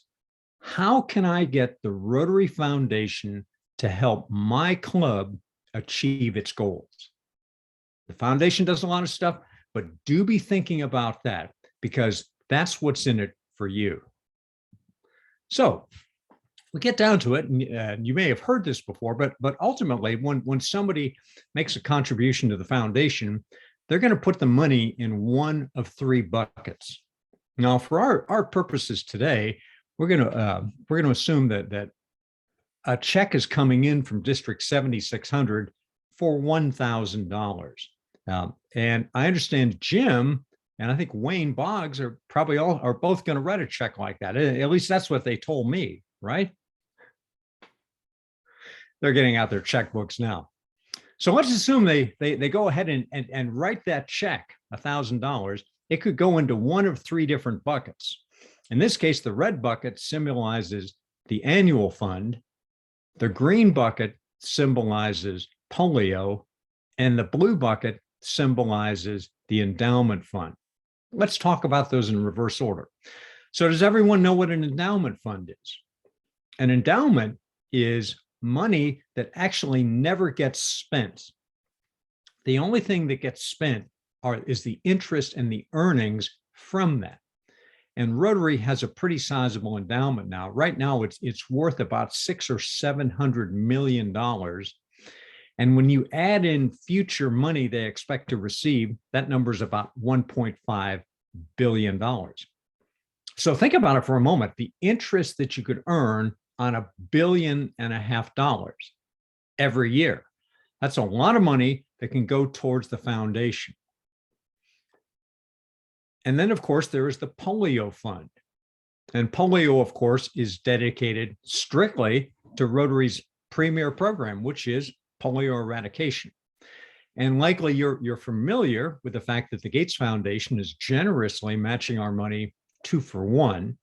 how can I get the Rotary Foundation to help my club achieve its goals? The foundation does a lot of stuff, but do be thinking about that, because that's what's in it for you. So we get down to it, and you may have heard this before, but ultimately, when somebody makes a contribution to the foundation, they're going to put the money in one of 3 buckets. Now, for our purposes today, we're going to assume that a check is coming in from District 7600 for $1,000. And I understand Jim and I think Wayne Boggs are both going to write a check like that. At least that's what they told me, right? They're getting out their checkbooks now. So let's assume they go ahead and write that check, $1,000. It could go into one of 3 different buckets. In this case, the red bucket symbolizes the annual fund, the green bucket symbolizes polio, and the blue bucket symbolizes the endowment fund. Let's talk about those in reverse order. So does everyone know what an endowment fund is? An endowment is money that actually never gets spent. The only thing that gets spent is the interest and the earnings from that. And Rotary has a pretty sizable endowment now. Right now, it's worth about $600 or $700 million. And when you add in future money they expect to receive, that number is about $1.5 billion. So think about it for a moment. The interest that you could earn on $1.5 billion every year. That's a lot of money that can go towards the foundation. And then, of course, there is the polio fund. And polio, of course, is dedicated strictly to Rotary's premier program, which is polio eradication. And likely you're familiar with the fact that the Gates Foundation is generously matching our money 2 for 1.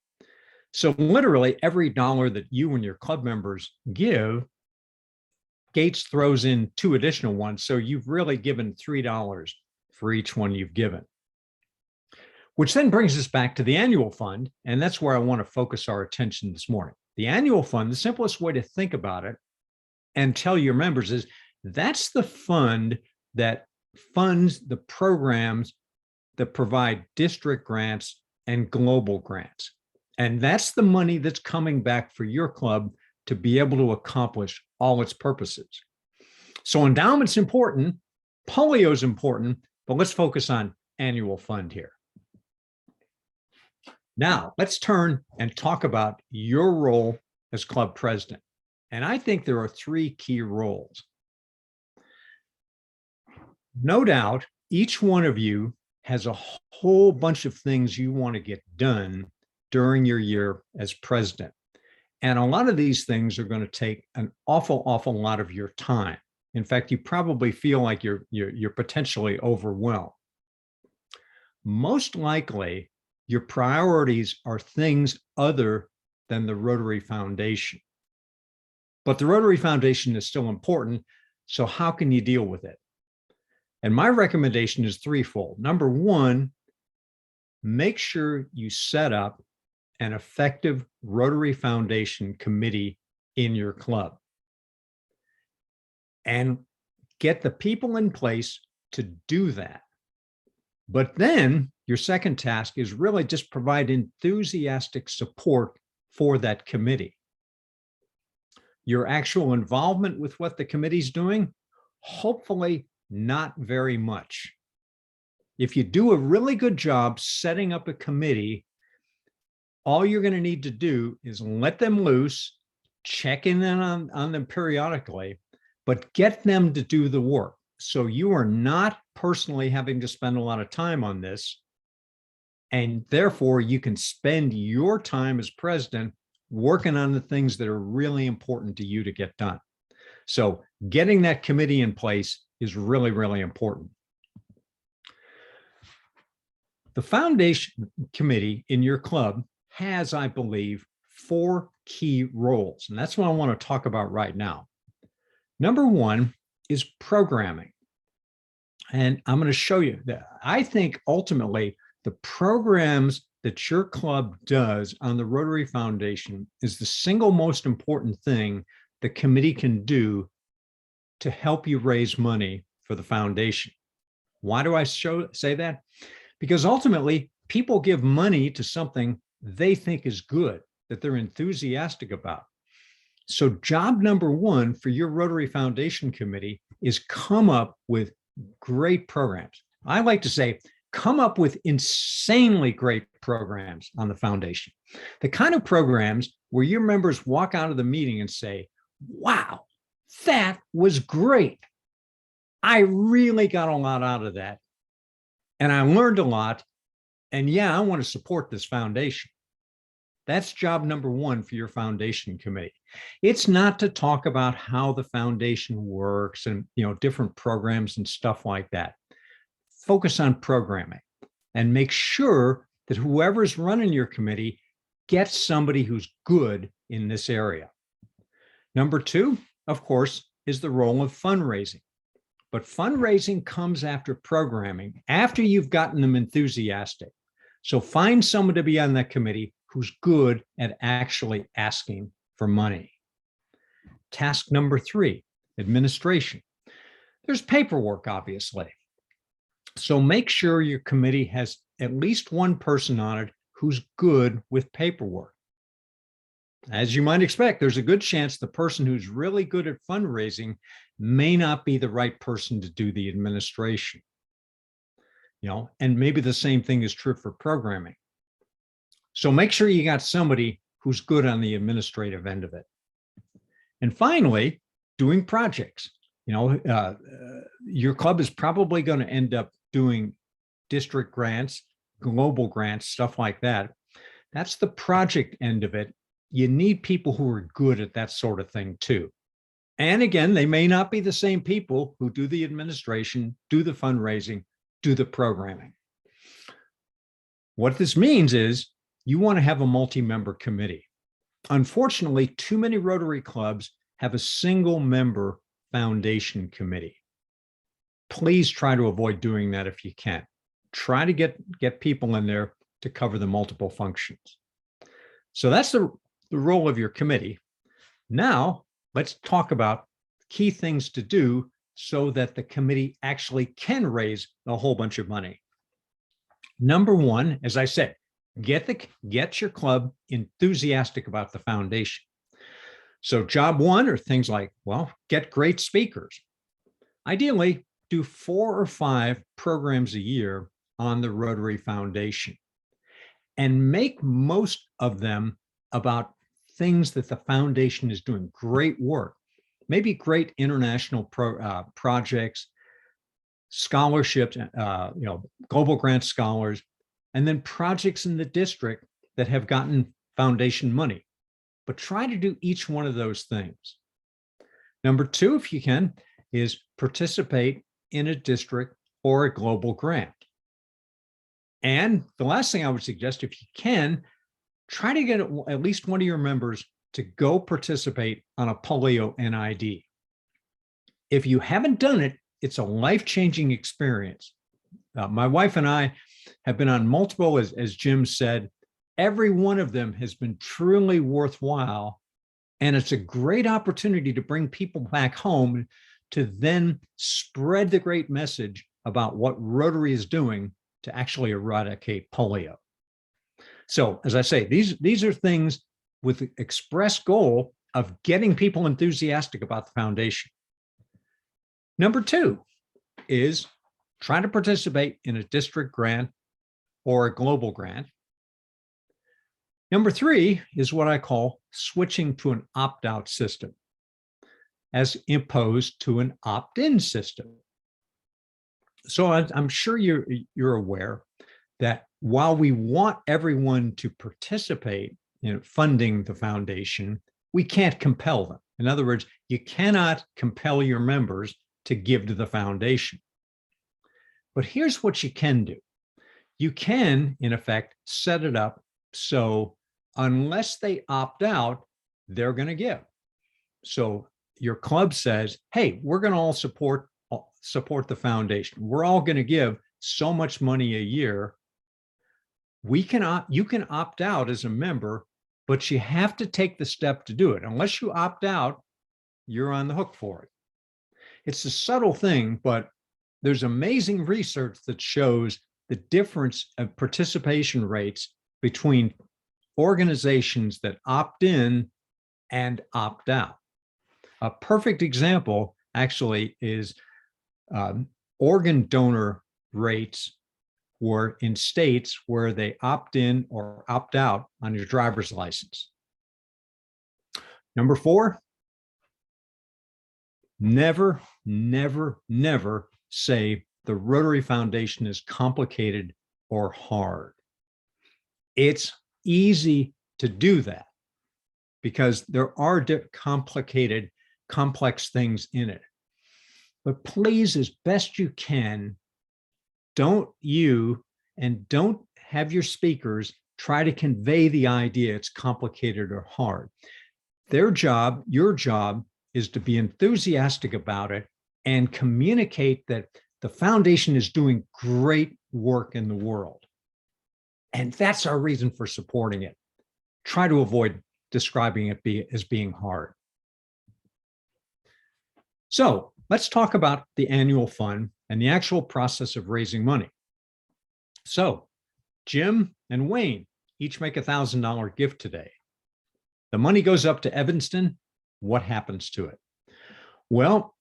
So literally every dollar that you and your club members give, Gates throws in 2 additional ones. So you've really given $3 for each one you've given. Which then brings us back to the annual fund. And that's where I want to focus our attention this morning. The annual fund, the simplest way to think about it and tell your members is that's the fund that funds the programs that provide district grants and global grants. And that's the money that's coming back for your club to be able to accomplish all its purposes. So endowment's important, polio is important, but let's focus on annual fund here. Now, let's turn and talk about your role as club president. And I think there are 3 key roles. No doubt, each one of you has a whole bunch of things you want to get done during your year as president. And a lot of these things are going to take an awful lot of your time. In fact, you probably feel like you're potentially overwhelmed. most likely your priorities are things other than the Rotary Foundation. But the Rotary Foundation is still important. So how can you deal with it? And my recommendation is threefold. Number one, make sure you set up an effective Rotary Foundation committee in your club and get the people in place to do that. But then your second task is really just provide enthusiastic support for that committee. Your actual involvement with what the committee's doing, hopefully not very much. If you do a really good job setting up a committee, all you're going to need to do is let them loose, check in on them periodically, but get them to do the work. So you are not personally having to spend a lot of time on this. And therefore, you can spend your time as president working on the things that are really important to you to get done. So getting that committee in place is really, really important. The foundation committee in your club has, I believe, 4 key roles, and that's what I want to talk about right now. Number one is programming. And I'm going to show you that I think ultimately the programs that your club does on the Rotary Foundation is the single most important thing the committee can do to help you raise money for the foundation. Why do I say that? Because ultimately, people give money to something they think is good, that they're enthusiastic about. So job number one for your Rotary Foundation committee is come up with great programs. I like to say, come up with insanely great programs on the foundation. The kind of programs where your members walk out of the meeting and say, wow, that was great. I really got a lot out of that. And I learned a lot. And yeah, I want to support this foundation. That's job number one for your foundation committee. It's not to talk about how the foundation works and, different programs and stuff like that. Focus on programming and make sure that whoever's running your committee gets somebody who's good in this area. Number two, of course, is the role of fundraising. But fundraising comes after programming, after you've gotten them enthusiastic. So find someone to be on that committee who's good at actually asking for money. Task number three, administration. There's paperwork, obviously. So make sure your committee has at least one person on it who's good with paperwork. As you might expect, there's a good chance the person who's really good at fundraising may not be the right person to do the administration. And maybe the same thing is true for programming. So make sure you got somebody who's good on the administrative end of it. And finally, doing projects. Your club is probably going to end up doing district grants, global grants, stuff like that. That's the project end of it. You need people who are good at that sort of thing too. And again, they may not be the same people who do the administration, do the fundraising, do the programming. What this means is you want to have a multi-member committee. Unfortunately, too many Rotary clubs have a single member foundation committee. Please try to avoid doing that if you can. Try to get people in there to cover the multiple functions. So that's the role of your committee. Now, let's talk about key things to do so that the committee actually can raise a whole bunch of money. Number one, as I said, get your club enthusiastic about the foundation. So job one are things like, get great speakers. Ideally, do 4 or 5 programs a year on the Rotary Foundation and make most of them about things that the foundation is doing great work, maybe great international projects, scholarships, global grant scholars, and then projects in the district that have gotten foundation money. But try to do each one of those things. Number two, if you can, is participate in a district or a global grant. And the last thing I would suggest, if you can, try to get at least one of your members to go participate on a polio NID. If you haven't done it, it's a life-changing experience. My wife and I have been on multiple, as Jim said. Every one of them has been truly worthwhile. And it's a great opportunity to bring people back home to then spread the great message about what Rotary is doing to actually eradicate polio. So, as I say, these are things with the express goal of getting people enthusiastic about the foundation. Number 2 is try to participate in a district grant or a global grant. Number 3 is what I call switching to an opt-out system, as opposed to an opt-in system. So I'm sure you're aware that while we want everyone to participate in funding the foundation, we can't compel them. In other words, you cannot compel your members to give to the foundation. But here's what you can do. You can, in effect, set it up so unless they opt out, they're going to give. So your club says, hey, we're going to all support the foundation. We're all going to give so much money a year. You can opt out as a member, but you have to take the step to do it. Unless you opt out, you're on the hook for it. It's a subtle thing, but there's amazing research that shows the difference of participation rates between organizations that opt in and opt out. A perfect example actually is organ donor rates were in states where they opt in or opt out on your driver's license. Number 4, never, never, never say the Rotary Foundation is complicated or hard. It's easy to do that because there are complicated, complex things in it. But please, as best you can, don't have your speakers try to convey the idea it's complicated or hard. Your job is to be enthusiastic about it and communicate that the foundation is doing great work in the world. And that's our reason for supporting it. Try to avoid describing it as being hard. So let's talk about the annual fund and the actual process of raising money. So Jim and Wayne each make $1,000 gift today. The money goes up to Evanston. What happens to it? Well,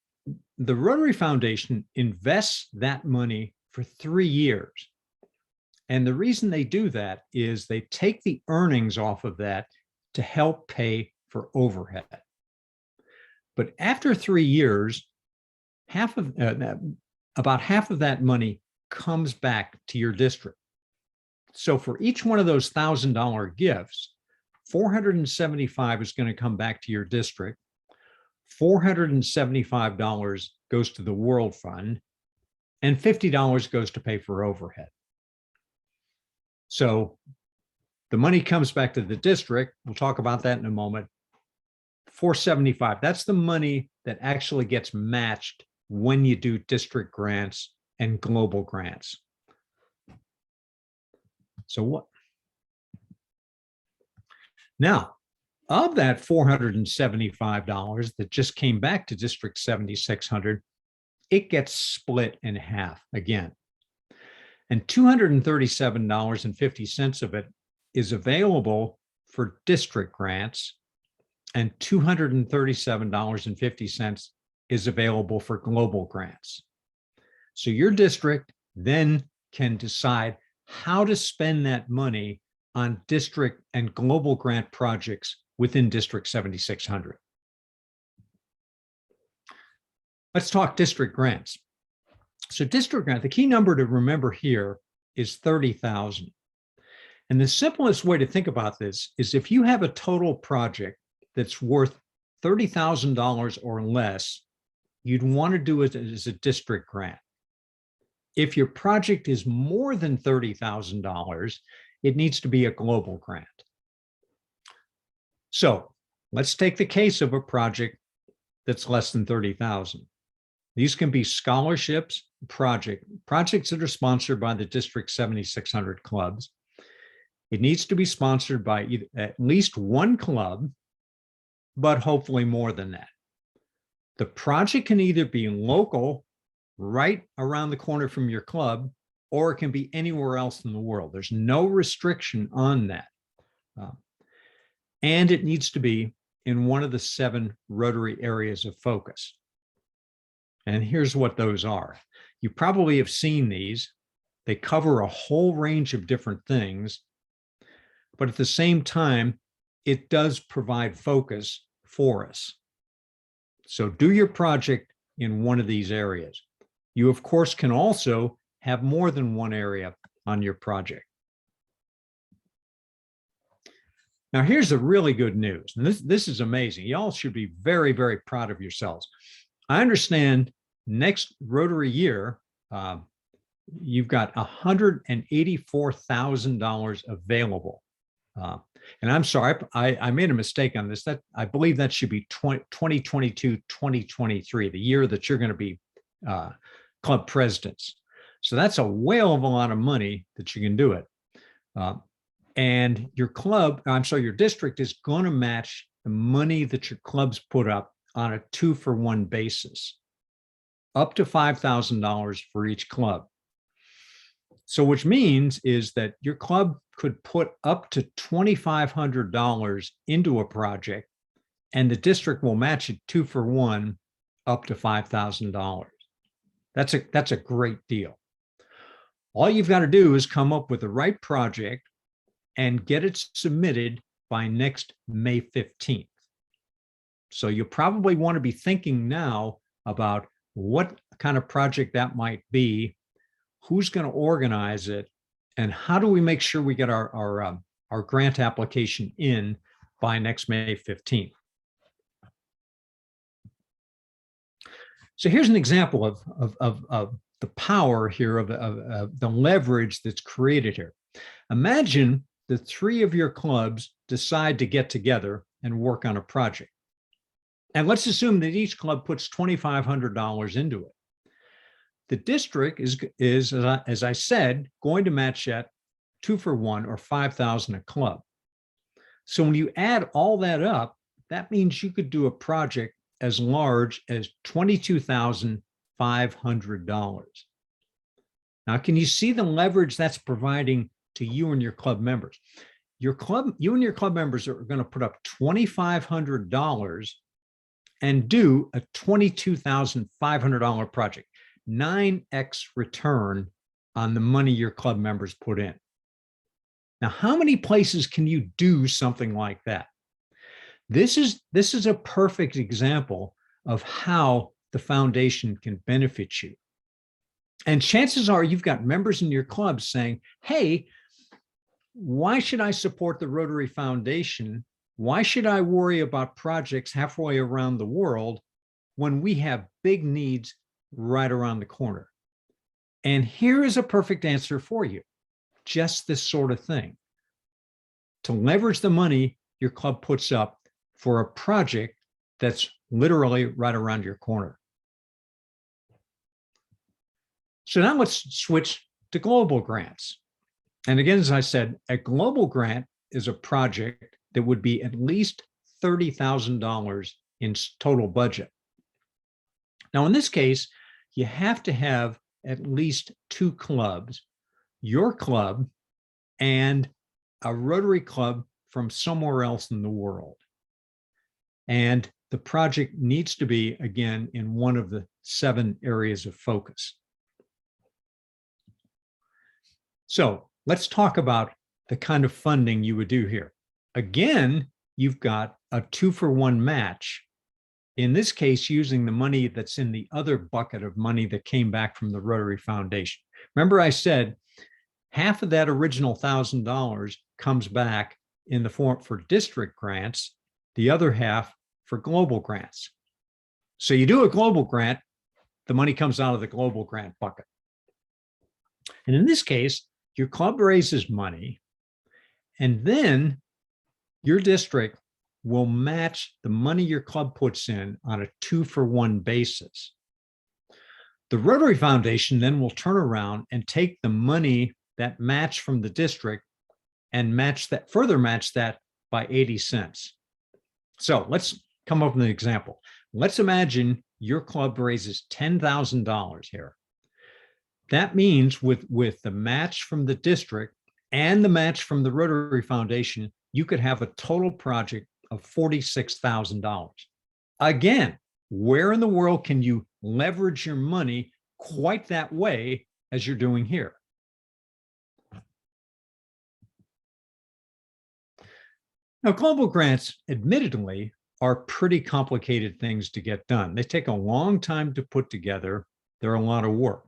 the Rotary Foundation invests that money for 3 years. And the reason they do that is they take the earnings off of that to help pay for overhead. But after 3 years, about half of that money comes back to your district. So for each one of those $1,000 gifts, $475 is going to come back to your district. $475 goes to the World Fund, and $50 goes to pay for overhead. So the money comes back to the district. We'll talk about that in a moment. $475, that's the money that actually gets matched when you do district grants and global grants. So what? Now, of that $475 that just came back to District 7600, it gets split in half again. And $237.50 of it is available for district grants, and $237.50 is available for global grants. So your district then can decide how to spend that money on district and global grant projects within District 7600. Let's talk district grants. So district grant, the key number to remember here is 30,000. And the simplest way to think about this is if you have a total project that's worth $30,000 or less, you'd want to do it as a district grant. If your project is more than $30,000, it needs to be a global grant. So let's take the case of a project that's less than 30,000. These can be scholarships, projects that are sponsored by the district 7,600 clubs. It needs to be sponsored by at least one club, but hopefully more than that. The project can either be local, right around the corner from your club, or it can be anywhere else in the world. There's no restriction on that. And it needs to be in one of the 7 Rotary areas of focus. And here's what those are. You probably have seen these. They cover a whole range of different things, but at the same time, it does provide focus for us. So do your project in one of these areas. You, of course, can also have more than one area on your project. Now, here's the really good news. And this is amazing. Y'all should be very, very proud of yourselves. I understand next Rotary year, you've got $184,000 available. And I'm sorry, I made a mistake on this. That I believe that should be 2022, 2023, the year that you're going to be club presidents. So that's a whale of a lot of money that you can do it. And your district is going to match the money that your clubs put up on a 2-for-1 basis, up to $5,000 for each club. So which means is that your club could put up to $2,500 into a project, and the district will match it 2-for-1 up to $5,000. That's a great deal. All you've got to do is come up with the right project and get it submitted by next May 15th. So you'll probably want to be thinking now about what kind of project that might be, who's going to organize it, and how do we make sure we get our grant application in by next May 15th. So here's an example of the power here of the leverage that's created here. Imagine the 3 of your clubs decide to get together and work on a project. And let's assume that each club puts $2,500 into it. The district is, as I said, going to match that 2-for-1 or $5,000 a club. So when you add all that up, that means you could do a project as large as $22,500. Now, can you see the leverage that's providing to you and your club members? You and your club members are going to put up $2,500 and do a $22,500 project, 9x return on the money your club members put in. Now, how many places can you do something like that? This is a perfect example of how the foundation can benefit you. And chances are you've got members in your club saying, hey, why should I support the Rotary Foundation? Why should I worry about projects halfway around the world when we have big needs right around the corner? And here is a perfect answer for you. Just this sort of thing. To leverage the money your club puts up for a project that's literally right around your corner. So now let's switch to global grants. And again, as I said, a global grant is a project that would be at least $30,000 in total budget. Now, in this case, you have to have at least 2 clubs, your club and a Rotary club from somewhere else in the world. And the project needs to be, again, in one of the 7 areas of focus. So let's talk about the kind of funding you would do here. Again, you've got a 2-for-1 match. In this case, using the money that's in the other bucket of money that came back from the Rotary Foundation. Remember, I said half of that original $1,000 comes back in the form for district grants, the other half for global grants. So you do a global grant, the money comes out of the global grant bucket. And in this case, your club raises money, and then your district will match the money your club puts in on a 2-for-1 basis. The Rotary Foundation then will turn around and take the money that match from the district and further match that by 80 cents. So let's come up with an example. Let's imagine your club raises $10,000 here. That means with the match from the district and the match from the Rotary Foundation, you could have a total project of $46,000. Again, where in the world can you leverage your money quite that way as you're doing here? Now, global grants, admittedly, are pretty complicated things to get done. They take a long time to put together. They're a lot of work.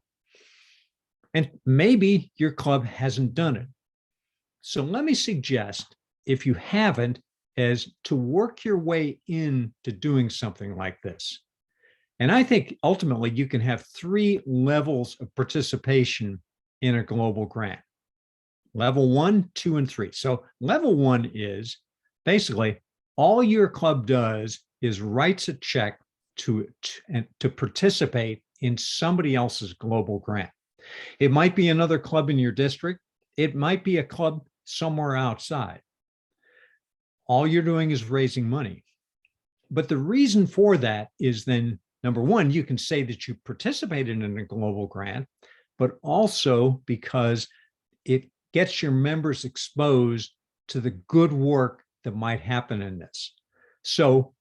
And maybe your club hasn't done it. So let me suggest, if you haven't, is to work your way into doing something like this. And I think ultimately you can have 3 levels of participation in a global grant. Level 1, 2, and 3. So level 1 is basically all your club does is writes a check to participate in somebody else's global grant. It might be another club in your district. It might be a club somewhere outside. All you're doing is raising money. But the reason for that is then, number one, you can say that you participated in a global grant, but also because it gets your members exposed to the good work that might happen in this. So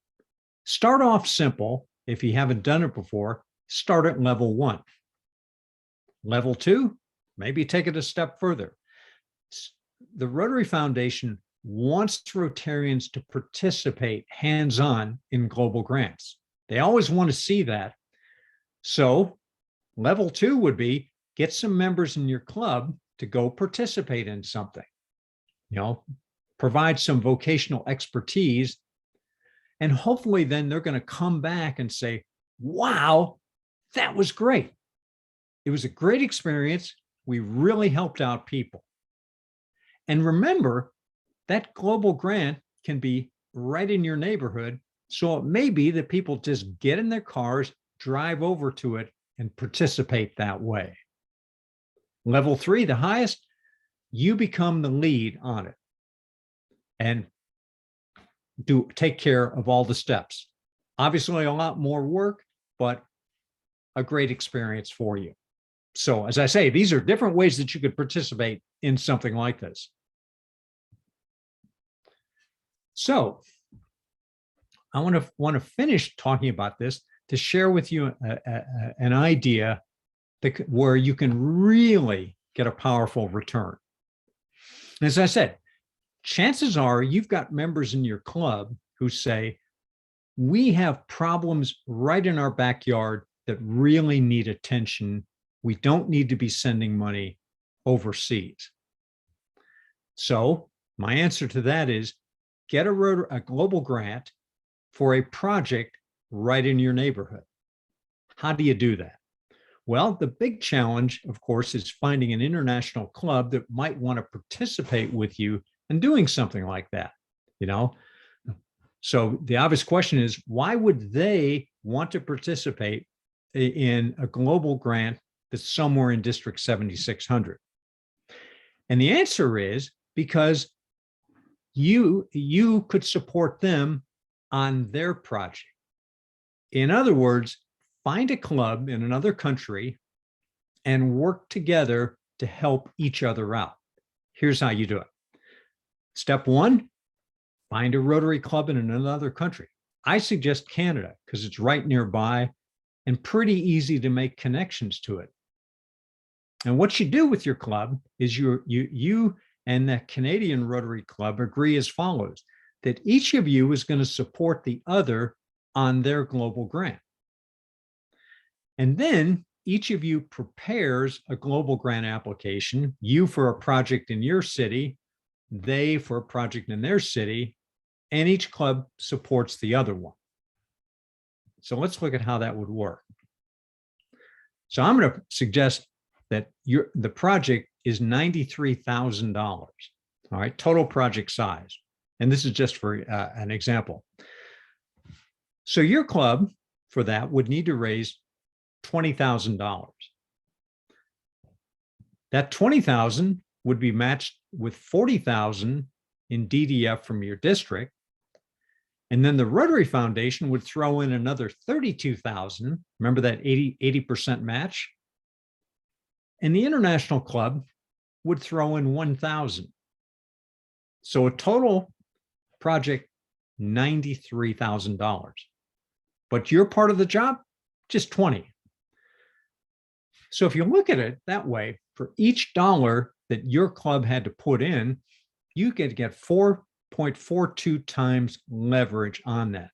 start off simple. If you haven't done it before, start at level 1. Level 2, maybe take it a step further. The Rotary Foundation wants Rotarians to participate hands-on in global grants. They always want to see that. So level 2 would be get some members in your club to go participate in something. Provide some vocational expertise, and hopefully then they're going to come back and say, wow, that was great. It was a great experience. We really helped out people. And remember, that global grant can be right in your neighborhood. So it may be that people just get in their cars, drive over to it, and participate that way. Level 3, the highest, you become the lead on it and take care of all the steps. Obviously, a lot more work, but a great experience for you. So as I say, these are different ways that you could participate in something like this. So I want to finish talking about this to share with you an idea where you can really get a powerful return. As I said, chances are you've got members in your club who say, we have problems right in our backyard that really need attention. We don't need to be sending money overseas. So my answer to that is get a global grant for a project right in your neighborhood. How do you do that? Well, the big challenge, of course, is finding an international club that might want to participate with you in doing something like that, So the obvious question is, why would they want to participate in a global grant that's somewhere in District 7600? And the answer is because you could support them on their project. In other words, find a club in another country and work together to help each other out. Here's how you do it. Step 1, find a Rotary club in another country. I suggest Canada because it's right nearby and pretty easy to make connections to it. And what you do with your club is you and the Canadian Rotary Club agree as follows, that each of you is going to support the other on their global grant. And then each of you prepares a global grant application, you for a project in your city, they for a project in their city, and each club supports the other one. So let's look at how that would work. So I'm going to suggest that the project is $93,000. All right, total project size. And this is just for an example. So your club for that would need to raise $20,000. That $20,000 would be matched with $40,000 in DDF from your district. And then the Rotary Foundation would throw in another $32,000. Remember that 80% match? And the International Club would throw in $1,000. So a total project, $93,000. But your part of the job, just 20. So if you look at it that way, for each dollar that your club had to put in, you could get 4.42 times leverage on that.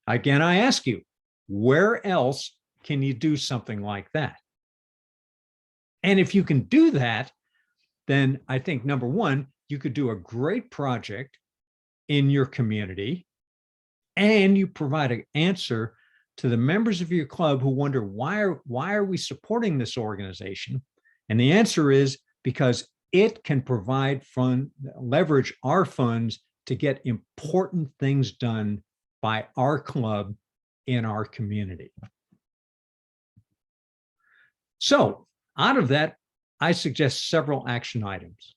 Again, I ask you, where else can you do something like that? And if you can do that, then I think number one, you could do a great project in your community, and you provide an answer to the members of your club who wonder, why are we supporting this organization? And the answer is because it can provide leverage our funds to get important things done by our club in our community. So out of that, I suggest several action items.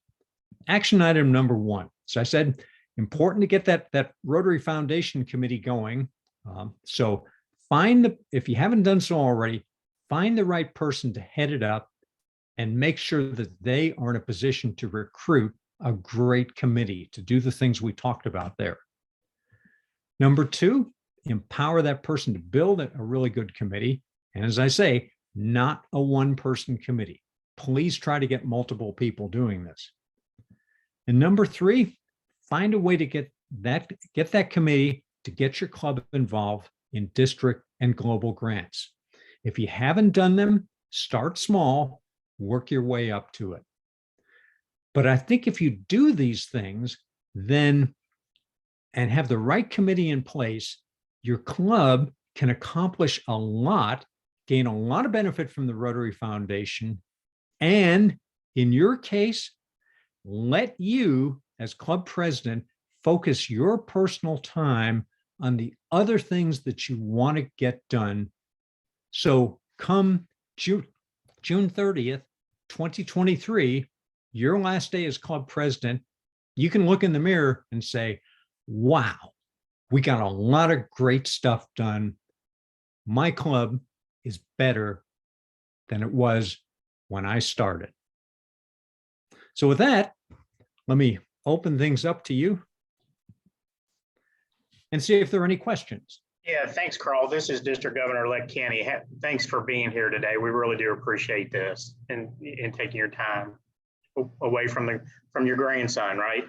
Action item number one. So I said, important to get that Rotary Foundation committee going. So if you haven't done so already, find the right person to head it up and make sure that they are in a position to recruit a great committee to do the things we talked about there. Number two, empower that person to build a really good committee. And as I say, not a one-person committee. Please try to get multiple people doing this. And number three, find a way to get that committee to get your club involved in district and global grants. If you haven't done them, start small, work your way up to it. But I think if you do these things, then and have the right committee in place, your club can accomplish a lot, gain a lot of benefit from the Rotary Foundation, and in your case, let you as club president focus your personal time on the other things that you want to get done. So come June 30th, 2023, your last day as club president, you can look in the mirror and say, wow, we got a lot of great stuff done. My club is better than it was when I started. So with that, let me open things up to you and see if there are any questions. Yeah, thanks, Carl. This is District Governor-elect Kenny. Thanks for being here today. We really do appreciate this and taking your time away from your grandson, right?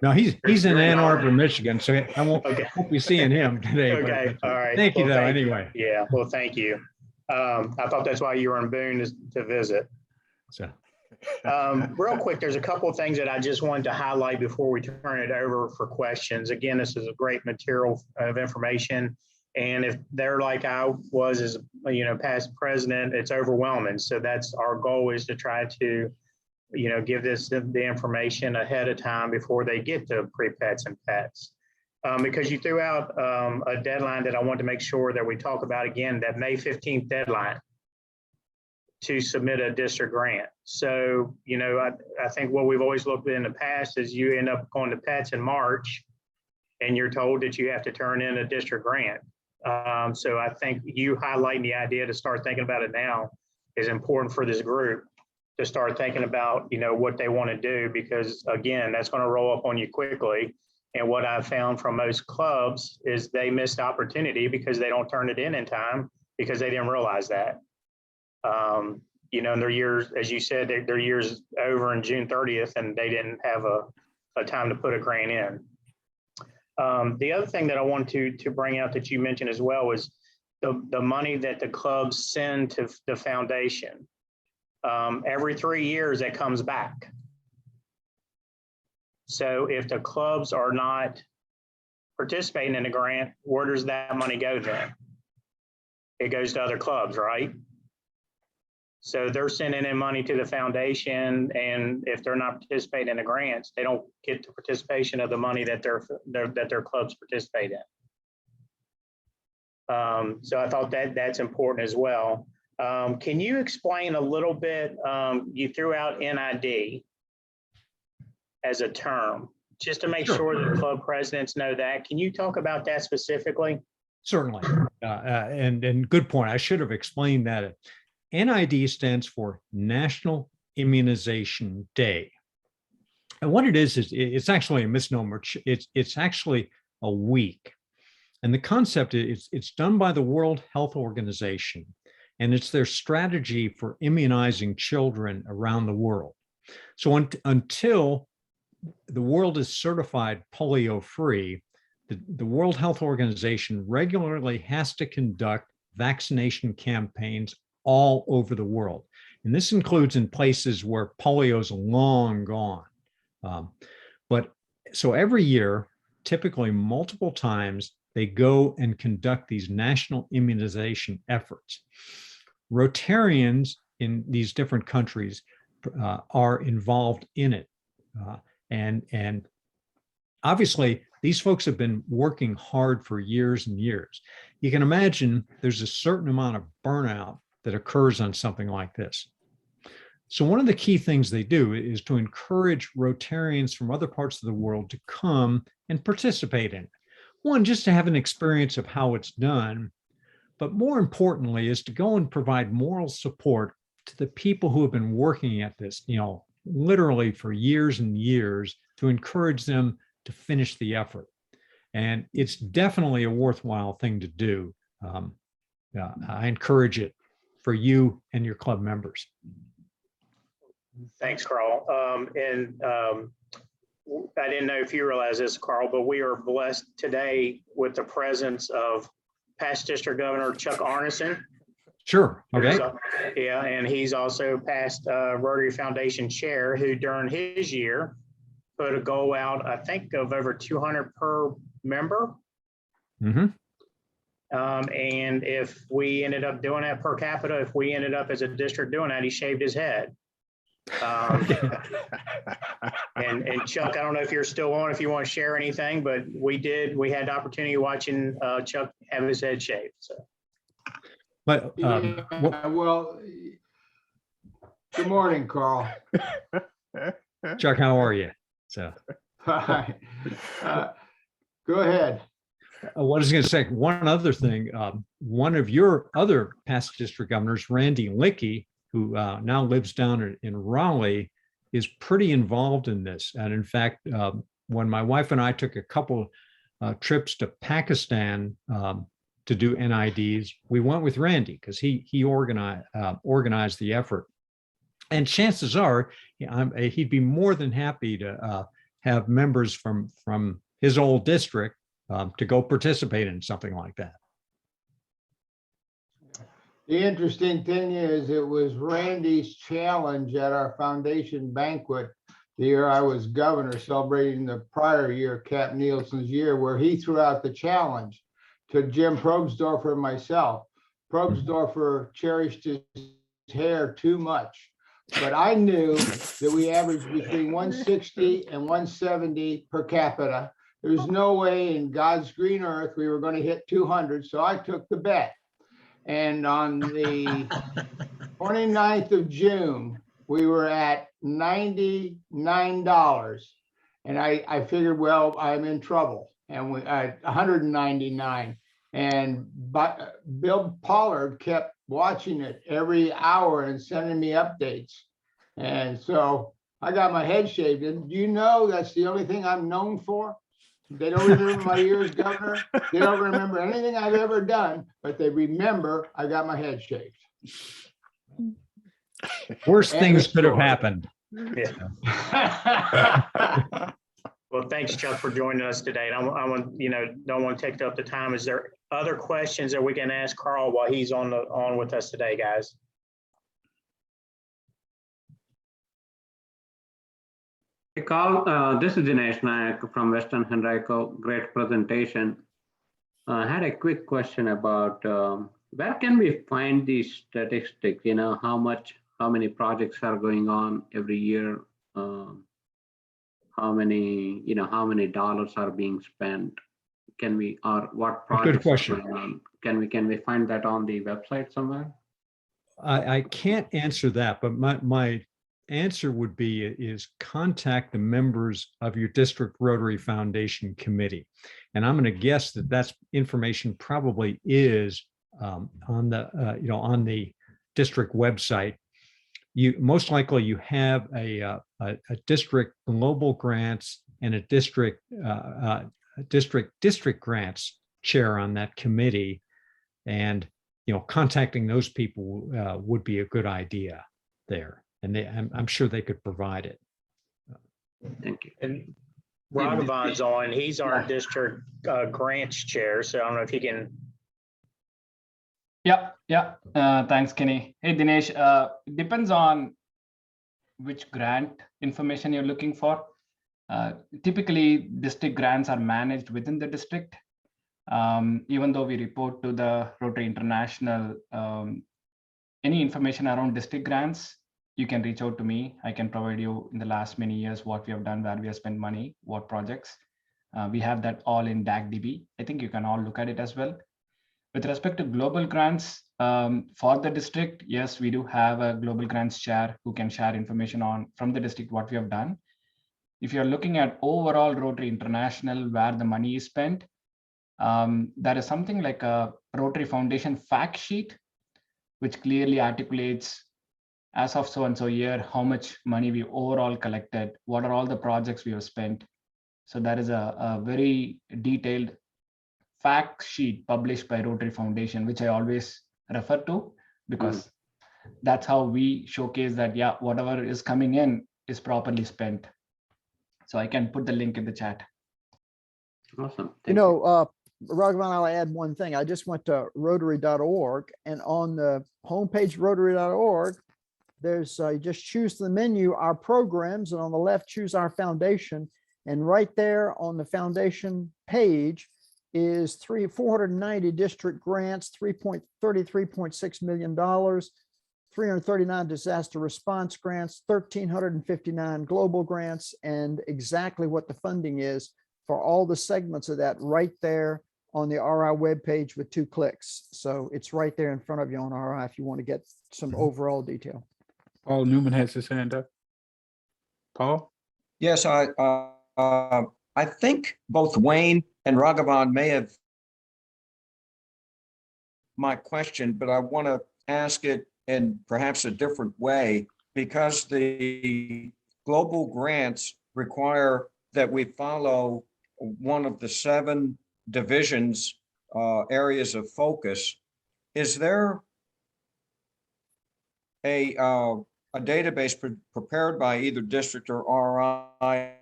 No, he's in Ann Arbor, Michigan, so I won't be seeing him today. Okay, all right. Thank you, though, anyway. Yeah, well, thank you. I thought that's why you were in Boone to visit. So. Real quick, there's a couple of things that I just wanted to highlight before we turn it over for questions. Again, this is a great material of information. And if they're like I was as past president, it's overwhelming. So that's our goal, is to try to, give the information ahead of time before they get to pre-pets and pets. Because you threw out a deadline that I want to make sure that we talk about again, that May 15th deadline to submit a district grant. So, I think what we've always looked at in the past is you end up going to pets in March and you're told that you have to turn in a district grant. So I think you highlighting the idea to start thinking about it now is important for this group to start thinking about, what they want to do, because again, that's going to roll up on you quickly. And what I've found from most clubs is they missed opportunity because they don't turn it in time because they didn't realize that. And their years, as you said, their years over in June 30th, and they didn't have a time to put a grant in. The other thing that I want to bring out that you mentioned as well was the money that the clubs send to the foundation. Every 3 years, that comes back. So if the clubs are not participating in the grant, where does that money go then? It goes to other clubs, right? So they're sending in money to the foundation, and if they're not participating in the grants, they don't get the participation of the money that their clubs participate in. So I thought that's important as well. Can you explain a little bit? You threw out NID as a term, just to make sure that club presidents know that. Can you talk about that specifically? Certainly. And good point. I should have explained that. NID stands for National Immunization Day. And what it is it's actually a misnomer. It's actually a week. And the concept is it's done by the World Health Organization, and it's their strategy for immunizing children around the world. So until the world is certified polio-free, the World Health Organization regularly has to conduct vaccination campaigns all over the world. And this includes in places where polio is long gone. But so every year, typically multiple times, they go and conduct these national immunization efforts. Rotarians in these different countries are involved in it. And obviously, these folks have been working hard for years and years. You can imagine there's a certain amount of burnout that occurs on something like this. So one of the key things they do is to encourage Rotarians from other parts of the world to come and participate in it. One, just to have an experience of how it's done, but more importantly is to go and provide moral support to the people who have been working at this, literally for years and years, to encourage them to finish the effort. And it's definitely a worthwhile thing to do. I encourage it for you and your club members. Thanks, Carl. I didn't know if you realize this, Carl, but we are blessed today with the presence of past District Governor Chuck Arneson. Sure. Okay. Yeah, and he's also past Rotary Foundation chair, who during his year put a goal out, I think, of over 200 per member. Mm-hmm. And if we ended up doing that per capita, if we ended up as a district doing that, he shaved his head. And Chuck, I don't know if you're still on, if you want to share anything, but we had the opportunity watching Chuck have his head shaved. So. But well, good morning, Carl. Chuck, how are you? So, Hi. Go ahead. What I was going to say, one other thing, one of your other past district governors, Randy Lickey, who now lives down in Raleigh, is pretty involved in this. And in fact, when my wife and I took a couple trips to Pakistan to do NIDs, we went with Randy because he organized the effort. And chances are he'd be more than happy to have members from his old district to go participate in something like that. The interesting thing is it was Randy's challenge at our foundation banquet the year I was governor, celebrating the prior year, Cap Nielsen's year, where he threw out the challenge to Jim Probsdorfer and myself. Probsdorfer cherished his hair too much, but I knew that we averaged between 160 and 170 per capita. There's no way in God's green earth we were going to hit 200, so I took the bet. And on the 29th of June, we were at $99. And I figured, well, I'm in trouble. And we at 199. And Bill Pollard kept watching it every hour and sending me updates. And so I got my head shaved. And do you know that's the only thing I'm known for? They don't remember my year as governor. They don't remember anything I've ever done, but they remember I got my head shaved. Worst things could have happened. Yeah. Well, thanks, Chuck, for joining us today. And I want, don't want to take up the time. Is there other questions that we can ask Carl while he's on with us today, guys? Hey, Carl, this is Dinesh Nayak from Western Henrico. Great presentation. I had a quick question about Where can we find these statistics? How many projects are going on every year? How many dollars are being spent? Or what projects are question. going on? Can we find that on the website somewhere? I can't answer that, but my answer would be is contact the members of your district Rotary Foundation committee. And I'm going to guess that that's information probably is on the district website. You most likely you have a district global grants and a district grants chair on that committee, and contacting those people would be a good idea there, and I'm sure they could provide it. Thank you. And Raghavan's on, he's our district grants chair, so I don't know if he can. Yeah. Thanks, Kenny. Hey, Dinesh, depends on which grant information you're looking for. Typically, district grants are managed within the district. Even though we report to the Rotary International, any information around district grants, you can reach out to me. I can provide you in the last many years what we have done, where we have spent money, what projects. We have that all in DACDB. I think you can all look at it as well. With respect to global grants for the district, yes, we do have a global grants chair who can share information from the district what we have done. If you're looking at overall Rotary International, where the money is spent, there is something like a Rotary Foundation fact sheet, which clearly articulates as of so and so year, how much money we overall collected, what are all the projects we have spent. So that is a very detailed fact sheet published by Rotary Foundation, which I always refer to, because that's how we showcase that, yeah, whatever is coming in is properly spent. So I can put the link in the chat. Awesome. Raghavan, I'll add one thing. I just went to rotary.org, and on the homepage rotary.org, there's you just choose the menu, our programs, and on the left, choose our foundation. And right there on the foundation page is 490 district grants, $33.6 million, 339 disaster response grants, 1,359 global grants, and exactly what the funding is for all the segments of that right there on the RI webpage with 2 clicks. So it's right there in front of you on RI if you want to get some overall detail. Paul Newman has his hand up. Paul? Yes, I think both Wayne and Raghavan may have my question, but I want to ask it in perhaps a different way, because the global grants require that we follow one of the 7 divisions, areas of focus. Is there a database prepared by either district or RI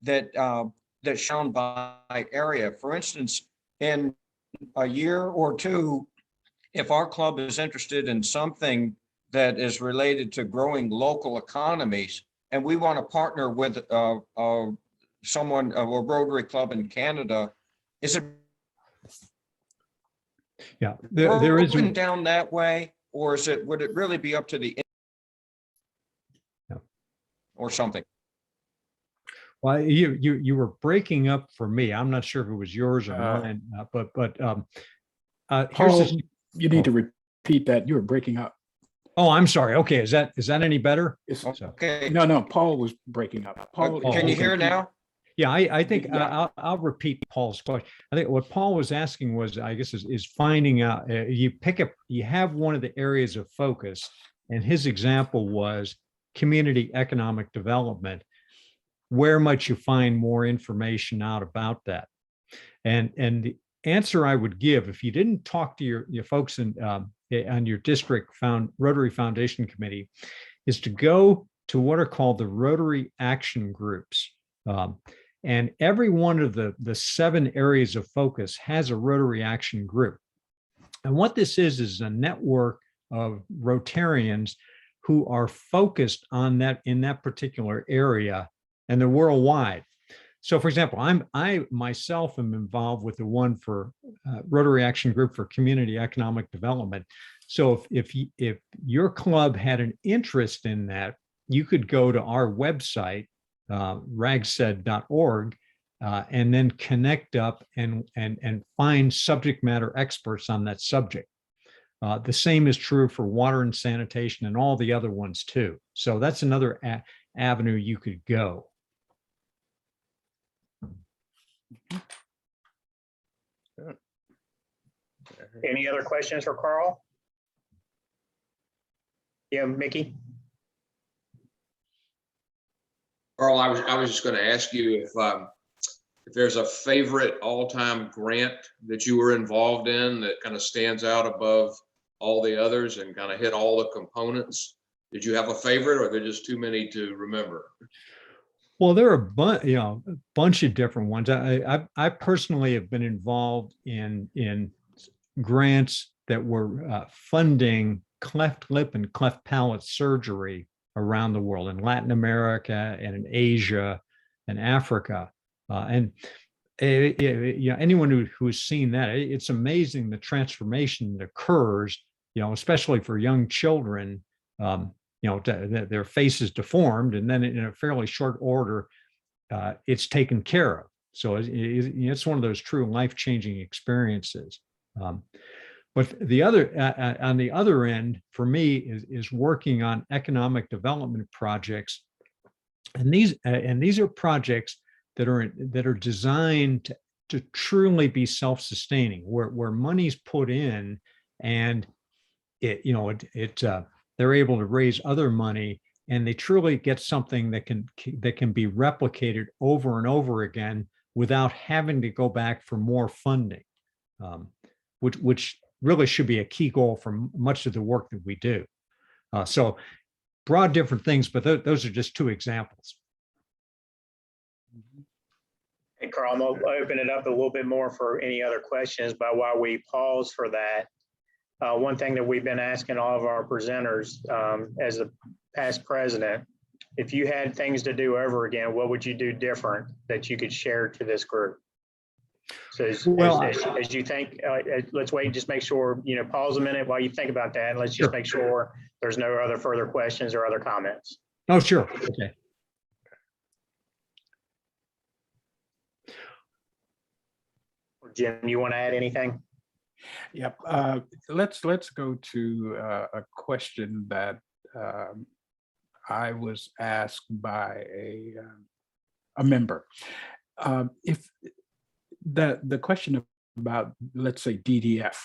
that's shown by area? For instance, in a year or two, if our club is interested in something that is related to growing local economies, and we want to partner with someone, a Rotary Club in Canada, is it there is broken down that way, or would it really be up to the or something? Well, you were breaking up for me. I'm not sure if it was yours or mine, but here's Paul, you need to repeat that. You were breaking up. Oh, I'm sorry. Okay, is that any better? Okay. No, Paul was breaking up. Paul, Can you hear now? Yeah, I think Yeah. I'll repeat Paul's question. I think what Paul was asking was, I guess, is finding out. You have one of the areas of focus, and his example was community economic development. Where might you find more information out about that? And the answer I would give, if you didn't talk to your folks on your district Rotary Foundation Committee, is to go to what are called the Rotary Action Groups. And every one of the 7 areas of focus has a Rotary Action Group. And what this is a network of Rotarians who are focused on that in that particular area, and they're worldwide. So for example, I myself am involved with the one for Rotary Action Group for Community Economic Development. So if your club had an interest in that, you could go to our website, ragsed.org, and then connect up and find subject matter experts on that subject. The same is true for water and sanitation and all the other ones too. So that's another avenue you could go. Any other questions for Carl? Yeah, Mickey? Carl, I was just going to ask you if there's a favorite all-time grant that you were involved in that kind of stands out above all the others and kind of hit all the components. Did you have a favorite, or are there just too many to remember? Well, there are a bunch of different ones. I personally have been involved in grants that were funding cleft lip and cleft palate surgery around the world, in Latin America and in Asia and Africa. Anyone who has seen that, it's amazing the transformation that occurs, especially for young children. Their face is deformed, and then in a fairly short order, it's taken care of. So it's one of those true life-changing experiences. But on the other end, for me, is working on economic development projects, and these are projects that are designed to truly be self-sustaining, where money's put in, and they're able to raise other money, and they truly get something that can be replicated over and over again without having to go back for more funding, which really should be a key goal for much of the work that we do. So broad different things, but those are just two examples. Hey, Carl, I'm going to open it up a little bit more for any other questions, but while we pause for that, one thing that we've been asking all of our presenters, as the past president, if you had things to do over again, what would you do different that you could share to this group? So as you think, let's wait, just make sure, pause a minute while you think about that. And let's just make sure there's no other further questions or other comments. Oh, sure. Okay. Jim, you want to add anything? Yep. Let's go to a question that I was asked by a member. If the question about, let's say, DDF,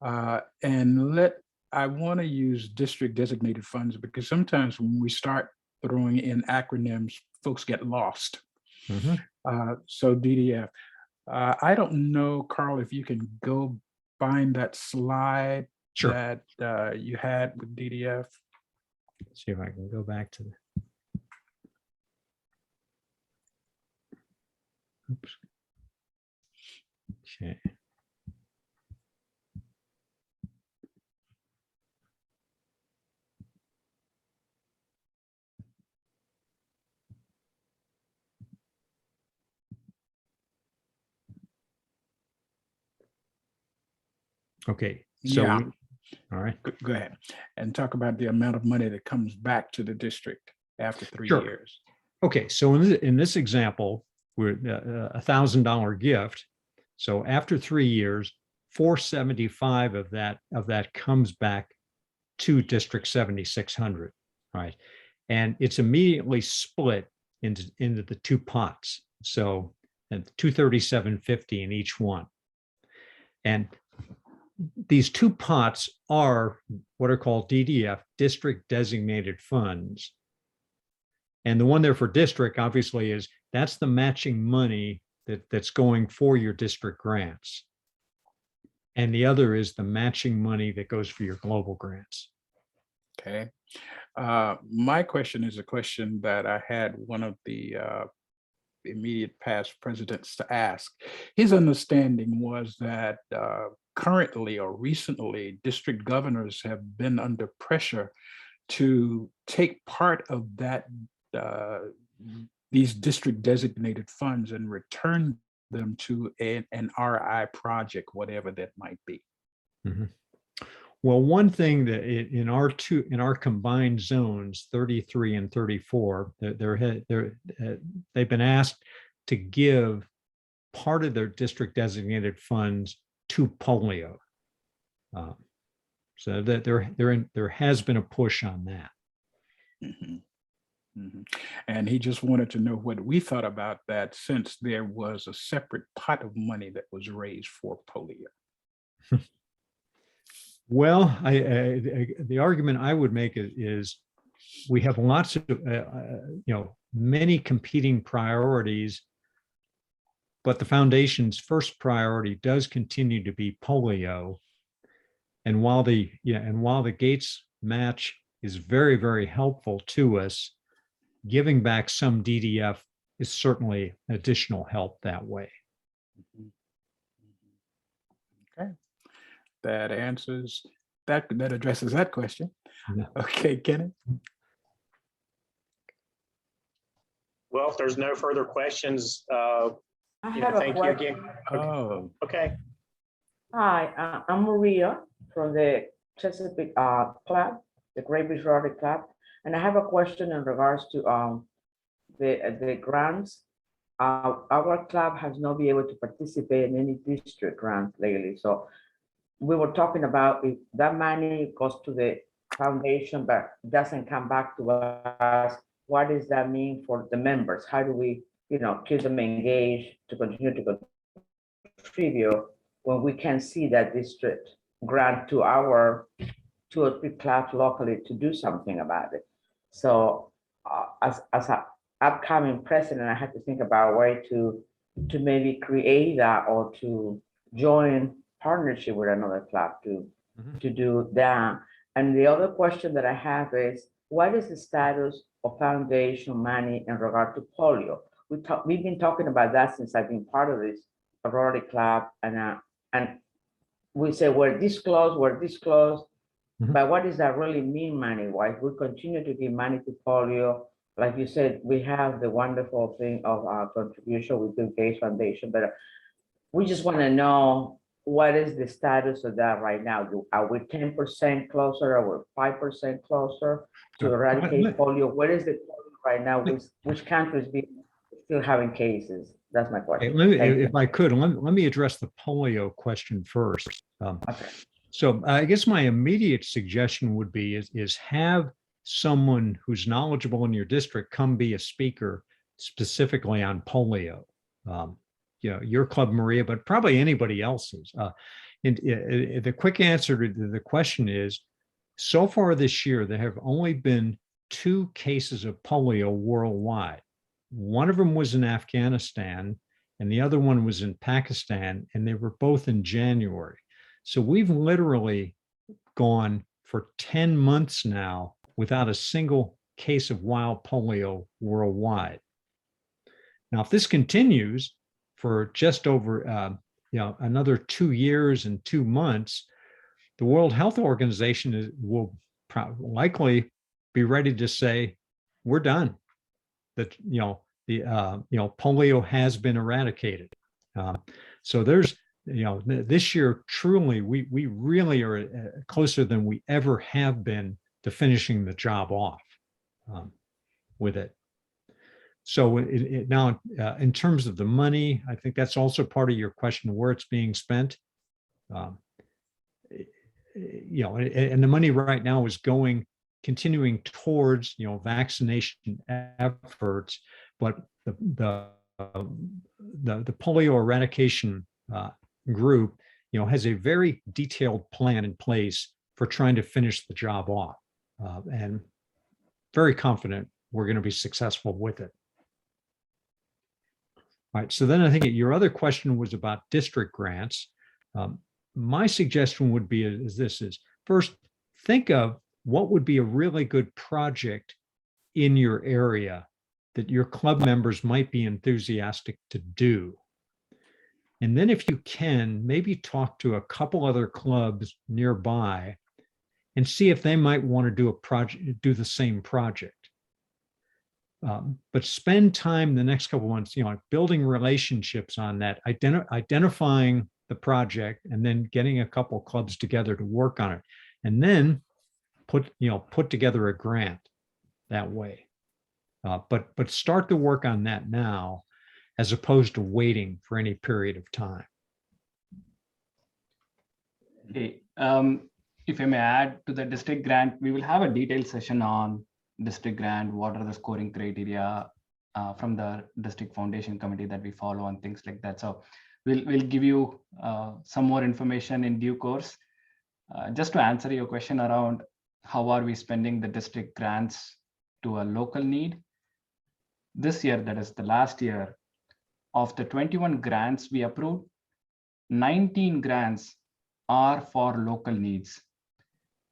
and I want to use district designated funds, because sometimes when we start throwing in acronyms, folks get lost. Mm-hmm. So DDF. I don't know, Carl, if you can go find that slide that you had with DDF. Let's see if I can go back to the. Oops. Okay. Okay. So yeah. All right. Go ahead and talk about the amount of money that comes back to the district after 3 years. Okay. So in this example, we're $1,000 gift. So after 3 years, $475 of that comes back to District 7600, right? And it's immediately split into the two pots. So $237.50 in each one. And these two pots are what are called DDF, district designated funds. And the one there for district, obviously, that's the matching money that's going for your district grants. And the other is the matching money that goes for your global grants. Okay. My question is a question that I had one of the immediate past presidents to ask. His understanding was that currently or recently, district governors have been under pressure to take part of that these district designated funds and return them to an RI project, whatever that might be. Mhm. Well, one thing that in our combined zones, 33 and 34, they've been asked to give part of their district designated funds to polio. So that there has been a push on that. Mhm. Mhm. And he just wanted to know what we thought about that, since there was a separate pot of money that was raised for polio. Well, the argument I would make is we have lots of many competing priorities, but the foundation's first priority does continue to be polio. And while the Gates match is very, very helpful to us, giving back some DDF is certainly additional help that way. Okay, that answers that addresses that question. Yeah. Okay, Kenny. Well, if there's no further questions, I have a thank you question. again. Oh, Okay. Hi, I'm Maria from the Chesapeake Club, the Great Beach Rotary Club, and I have a question in regards to the grants. Our club has not been able to participate in any district grants lately, so we were talking about if that money goes to the foundation but doesn't come back to us, what does that mean for the members? How do we, keep them engaged to continue to contribute when we can see that district grant to our 2 or 3 clubs locally to do something about it? So as an upcoming president, I had to think about a way to maybe create that or to join partnership with another club to do that. And the other question that I have is, what is the status of foundation money in regard to polio? We've been talking about that since I've been part of this Rotary Club, and we say we're this close, but what does that really mean money-wise? We continue to give money to polio. Like you said, we have the wonderful thing of our contribution with the Gates Foundation, but we just want to know, what is the status of that right now? Are we 10% closer? Are we 5% closer to eradicate polio? What is the polio right now? Which countries still having cases? That's my question. If I could, let me address the polio question first. Okay. So I guess my immediate suggestion would be is have someone who's knowledgeable in your district come be a speaker specifically on polio. Your club, Maria, but probably anybody else's. And the quick answer to the question is, so far this year, there have only been 2 cases of polio worldwide. One of them was in Afghanistan, and the other one was in Pakistan, and they were both in January. So we've literally gone for 10 months now without a single case of wild polio worldwide. Now, if this continues for just over another 2 years and 2 months, the World Health Organization will likely be ready to say, we're done. That polio has been eradicated. So there's this year truly we really are closer than we ever have been to finishing the job off with it. So now, in terms of the money, I think that's also part of your question, where it's being spent. And the money right now is continuing towards vaccination efforts, but the polio eradication group has a very detailed plan in place for trying to finish the job off, and very confident we're going to be successful with it. All right, so then I think your other question was about district grants. My suggestion would be is first, think of what would be a really good project in your area that your club members might be enthusiastic to do. And then if you can, maybe talk to a couple other clubs nearby and see if they might want to do the same project. But spend time the next couple months, like building relationships on that, identifying the project, and then getting a couple clubs together to work on it, and then put together a grant that way. But start to work on that now, as opposed to waiting for any period of time. Okay. If I may add to the district grant, we will have a detailed session on district grant, what are the scoring criteria from the district foundation committee that we follow and things like that. So we'll give you some more information in due course. Just to answer your question around how are we spending the district grants to a local need, this year, that is the last year, of the 21 grants we approved, 19 grants are for local needs.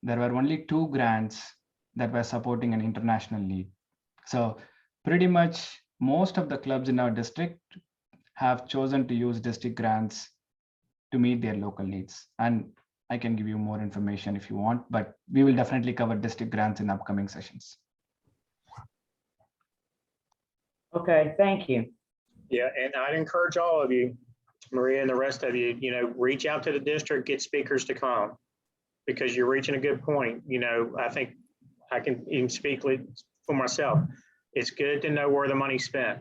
There were only 2 grants that were supporting an international need. So pretty much most of the clubs in our district have chosen to use district grants to meet their local needs. And I can give you more information if you want, but we will definitely cover district grants in upcoming sessions. Okay, thank you. Yeah, and I'd encourage all of you, Maria and the rest of you, reach out to the district, get speakers to come, because you're reaching a good point. I think I can even speak for myself. It's good to know where the money's spent.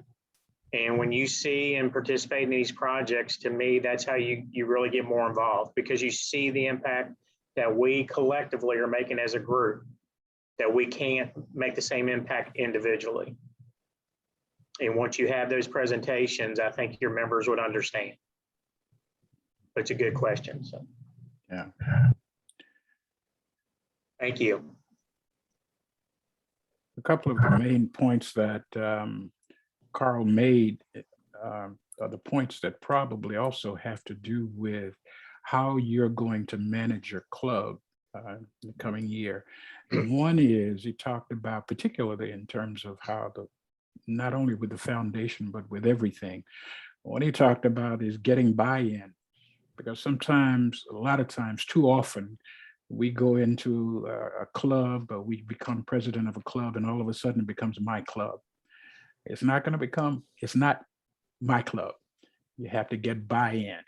And when you see and participate in these projects, to me, that's how you really get more involved, because you see the impact that we collectively are making as a group, that we can't make the same impact individually. And once you have those presentations, I think your members would understand. But it's a good question. So, Yeah. Thank you. A couple of the main points that Carl made are the points that probably also have to do with how you're going to manage your club in the coming year. And one is, he talked about, particularly in terms of how not only with the foundation, but with everything. What he talked about is getting buy-in, because sometimes, a lot of times, too often, we go into a club, or we become president of a club, and all of a sudden it becomes my club. It's not my club. You have to get buy-in.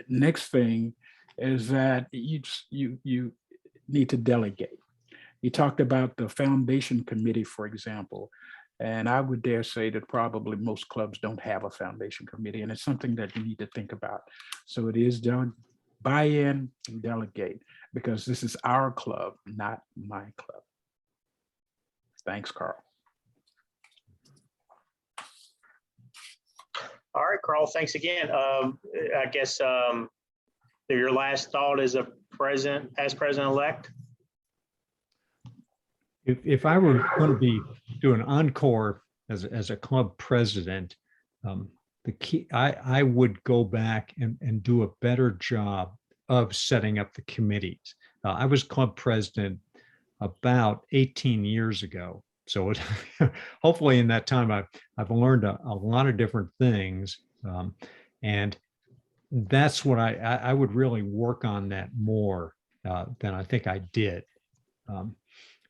Next thing is that you need to delegate. He talked about the foundation committee, for example, and I would dare say that probably most clubs don't have a foundation committee, and it's something that you need to think about. So it is buy-in and delegate, because this is our club, not my club. Thanks, Carl. All right, Carl, thanks again. I guess your last thought as a past president-elect? If I were going to be doing an encore as a club president, the key, I would go back and do a better job of setting up the committees. I was club president about 18 years ago. So hopefully in that time, I've learned a lot of different things. And that's what I would really work on that more than I think I did.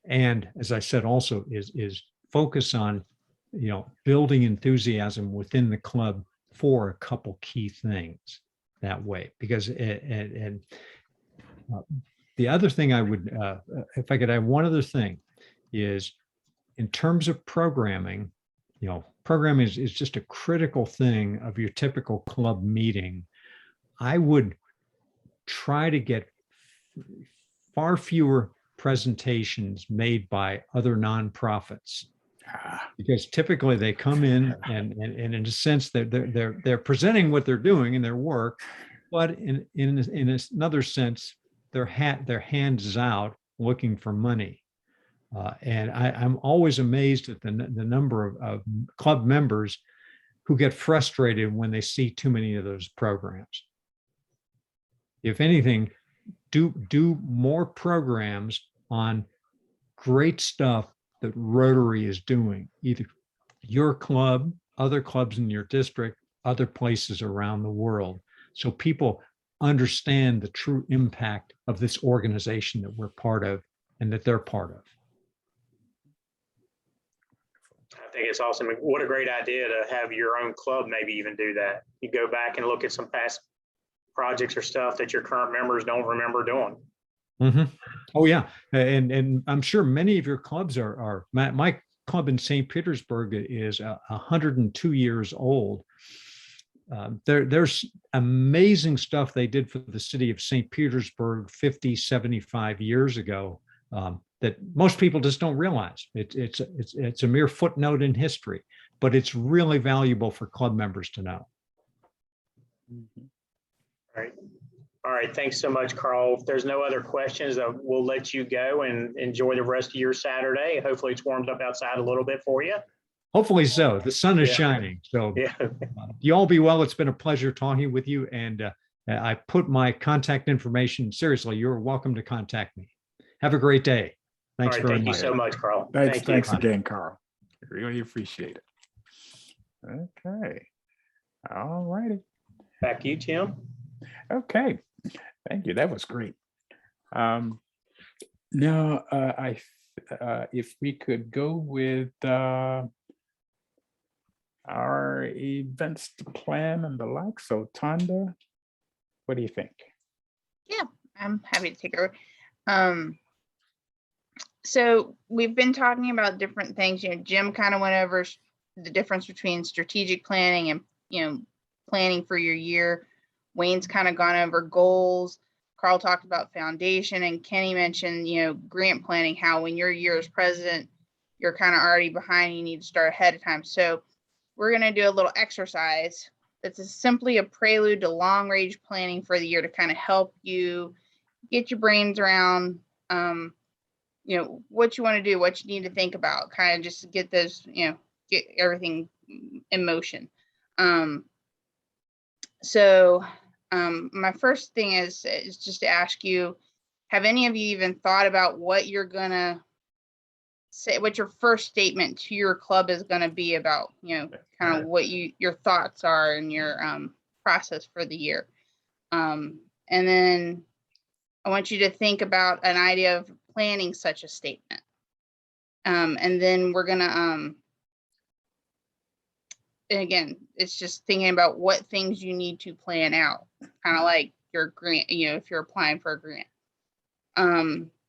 And as I said, also is focus on, building enthusiasm within the club for a couple key things that way. Because the other thing I would, if I could add one other thing, is in terms of programming, programming is just a critical thing of your typical club meeting. I would try to get far fewer presentations made by other nonprofits, because typically they come in and in a sense they're presenting what they're doing in their work, but in another sense their hands out looking for money. And I'm always amazed at the number of club members who get frustrated when they see too many of those programs. If anything, do more programs on great stuff that Rotary is doing, either your club, other clubs in your district, other places around the world, so people understand the true impact of this organization that we're part of and that they're part of. think it's awesome. What a great idea to have your own club maybe even do that. You go back and look at some past projects or stuff that your current members don't remember doing. Mhm. Oh, yeah. And I'm sure many of your clubs are my club in St. Petersburg is 102 years old. There's amazing stuff they did for the city of St. Petersburg 50, 75 years ago that most people just don't realize. It's a mere footnote in history, but it's really valuable for club members to know. All right. All right. Thanks so much, Carl. If there's no other questions, we'll let you go and enjoy the rest of your Saturday. Hopefully it's warmed up outside a little bit for you. Hopefully so. The sun is Yeah. shining. So Yeah. you all be well. It's been a pleasure talking with you. And I put my contact information, seriously, you're welcome to contact me. Have a great day. Thanks All right. very Thank you much. so much, Carl. Thanks, Thank you. thanks again, Carl. Really appreciate it. Okay. All righty. Back to you, Tim. Okay. Thank you. That was great. Now, if we could go with our events to plan and the like. So, Tonda, what do you think? Yeah, I'm happy to take over. So we've been talking about different things. Jim kind of went over the difference between strategic planning and, planning for your year. Wayne's kind of gone over goals. Carl talked about foundation, and Kenny mentioned, grant planning, how when your year is president, you're kind of already behind. You need to start ahead of time. So we're going to do a little exercise that's simply a prelude to long range planning for the year to kind of help you get your brains around, what you want to do, what you need to think about, kind of just to get those, get everything in motion. My first thing is just to ask you, have any of you even thought about what you're going to say, what your first statement to your club is going to be about, kind of what your thoughts are and your process for the year. And then I want you to think about an idea of planning such a statement. And then we're going to, again, it's just thinking about what things you need to plan out, kind of like your grant, if you're applying for a grant.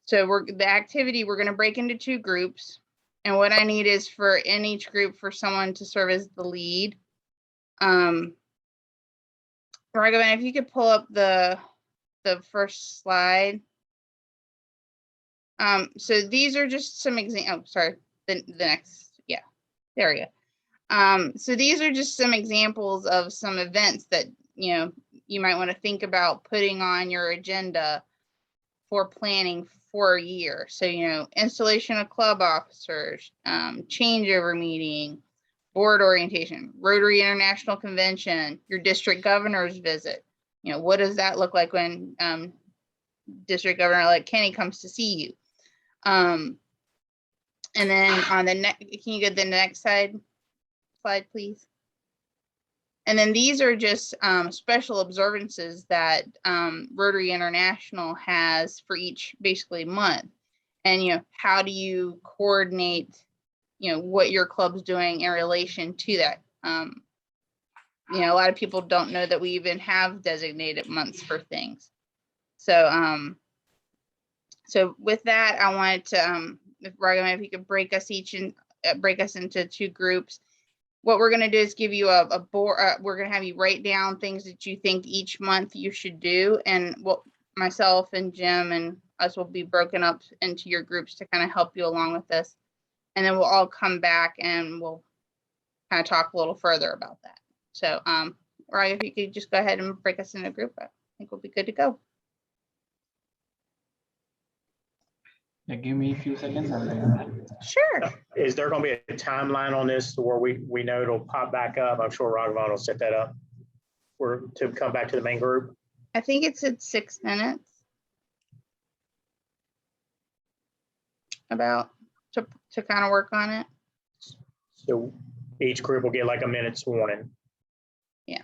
So the activity, we're going to break into 2 groups. And what I need is for in each group for someone to serve as the lead. Raghavan, if you could pull up the first slide. So these are just some examples. Oh, sorry, the next, yeah, there we go. So these are just some examples of some events that, you might want to think about putting on your agenda for planning for a year. So, installation of club officers, changeover meeting, board orientation, Rotary International Convention, your district governor's visit. What does that look like when district governor like Kenny comes to see you? And then on the next, can you get the next slide, please? And then these are just special observances that Rotary International has for each basically month. And, how do you coordinate, what your club's doing in relation to that? A lot of people don't know that we even have designated months for things. So, so with that, I wanted to, if you could break us into 2 groups. What we're going to do is give you a board. We're going to have you write down things that you think each month you should do. And myself and Jim and us will be broken up into your groups to kind of help you along with this. And then we'll all come back and we'll kind of talk a little further about that. So, Ryan, if you could just go ahead and break us into a group, I think we'll be good to go. Yeah, give me a few seconds. I'll do that. Sure. Is there going to be a timeline on this to where we know it'll pop back up? I'm sure Raghavan will set that up to come back to the main group. I think it's at 6 minutes. About to kind of work on it. So each group will get like a minute's warning. Yeah.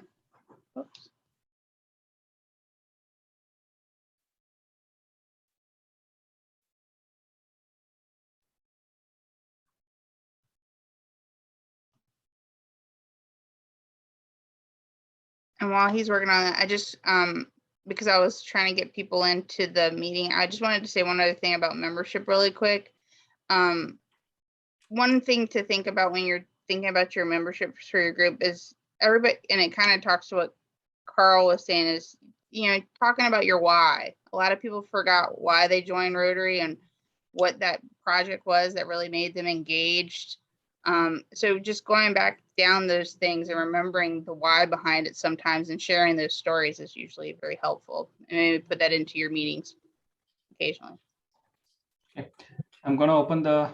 Oops. And while he's working on that, I just, because I was trying to get people into the meeting, I just wanted to say one other thing about membership really quick. One thing to think about when you're thinking about your memberships for your group is everybody, and it kind of talks to what Carl was saying, is, talking about your why. A lot of people forgot why they joined Rotary and what that project was that really made them engaged. So just going back down those things and remembering the why behind it sometimes and sharing those stories is usually very helpful. And maybe put that into your meetings occasionally. Okay. I'm going to open the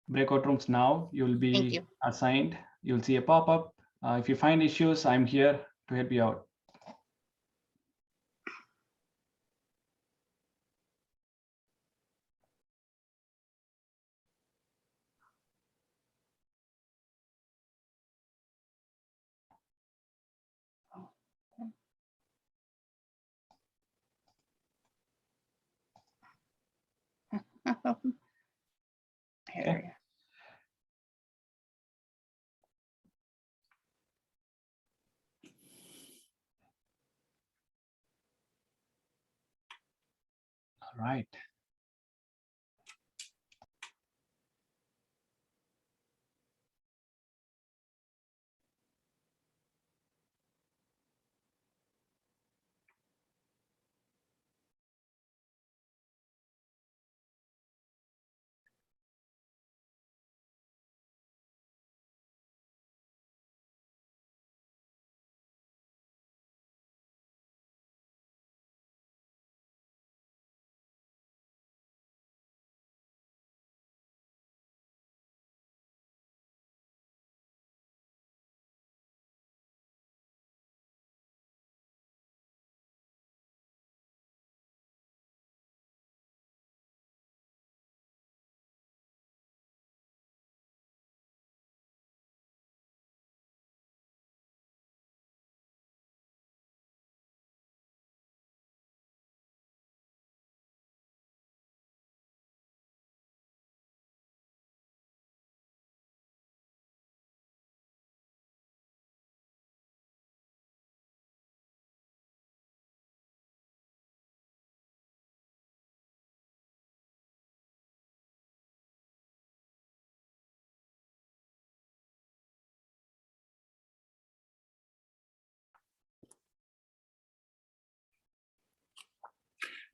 breakout rooms now. You'll Thank be you. assigned. You'll see a pop-up. If you find issues, I'm here to help you out. Okay. All right.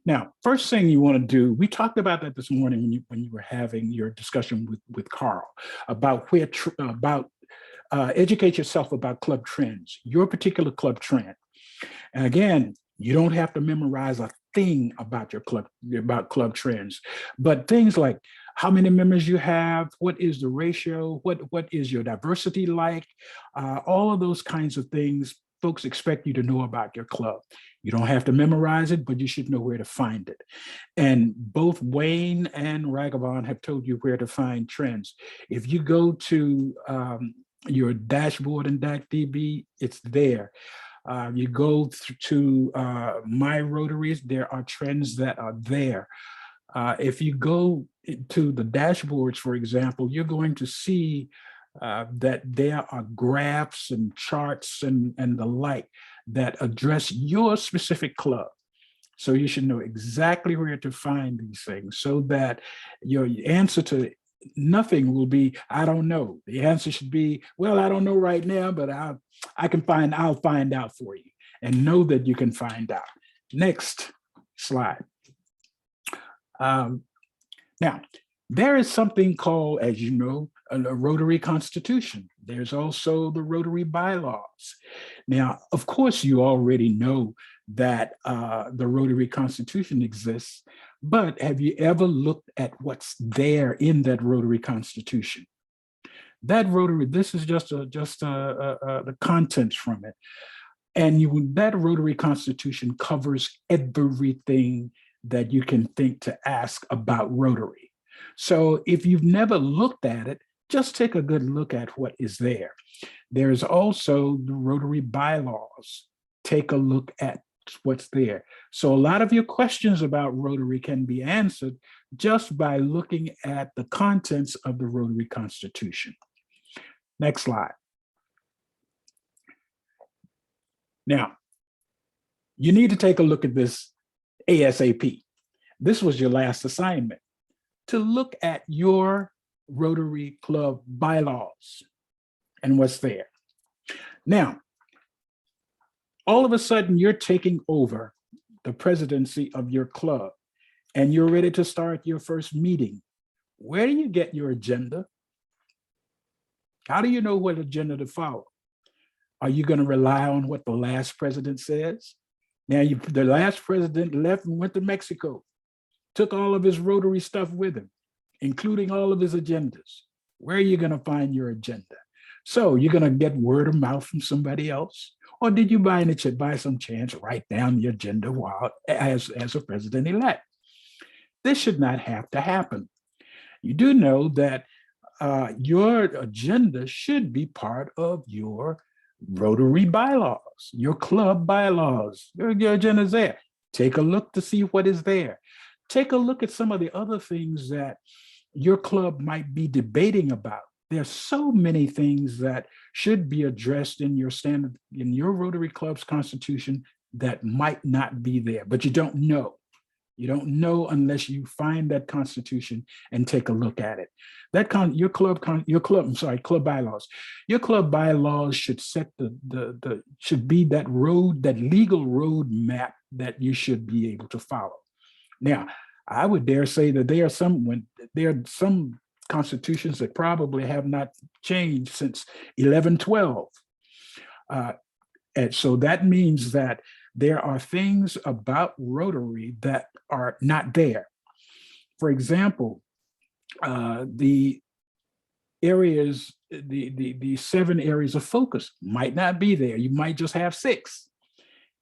Now, first thing you want to do, we talked about that this morning when you were having your discussion with Carl about educate yourself about club trends, your particular club trend. And again, you don't have to memorize a thing about your club, about club trends, but things like how many members you have, what is the ratio, what is your diversity like, all of those kinds of things folks expect you to know about your club. You don't have to memorize it, but you should know where to find it. And both Wayne and Raghavan have told you where to find trends. If you go to your dashboard in DACDB, it's there. You go to My Rotaries, there are trends that are there. If you go to the dashboards, for example, you're going to see that there are graphs and charts and the like that address your specific club. So you should know exactly where to find these things so that your answer to nothing will be, I don't know. The answer should be, well, I don't know right now, but I'll find out for you, and know that you can find out. Next slide. Now, there is something called, as you know, a Rotary Constitution. There's also the Rotary bylaws. Now, of course, you already know that the Rotary Constitution exists, but have you ever looked at what's there in that Rotary Constitution? That Rotary, this is just the contents from it. And that Rotary Constitution covers everything that you can think to ask about Rotary. So if you've never looked at it, just take a good look at what is there. There's also the Rotary bylaws. Take a look at what's there. So a lot of your questions about Rotary can be answered just by looking at the contents of the Rotary Constitution. Next slide. Now, You need to take a look at this ASAP. This was your last assignment, to look at your Rotary Club bylaws and what's there. Now, all of a sudden, you're taking over the presidency of your club and you're ready to start your first meeting. Where do you get your agenda? How do you know what agenda to follow? Are you going to rely on what the last president says? Now, the last president left and went to Mexico, took all of his Rotary stuff with him, including all of his agendas. Where are you going to find your agenda? So you're going to get word of mouth from somebody else? Or did you by some chance write down the agenda while as a president-elect? This should not have to happen. You do know that your agenda should be part of your Rotary bylaws, your club bylaws. Your agenda is there. Take a look to see what is there. Take a look at some of the other things that your club might be debating about. There's so many things that should be addressed in your Rotary Club's constitution that might not be there, but you don't know. You don't know unless you find that constitution and take a look at it. Your club bylaws. Your club bylaws should set should be that legal road map that you should be able to follow. Now, I would dare say that there are some constitutions that probably have not changed since 1112. And so that means that there are things about Rotary that are not there. For example, the areas, the 7 areas of focus might not be there. You might just have 6.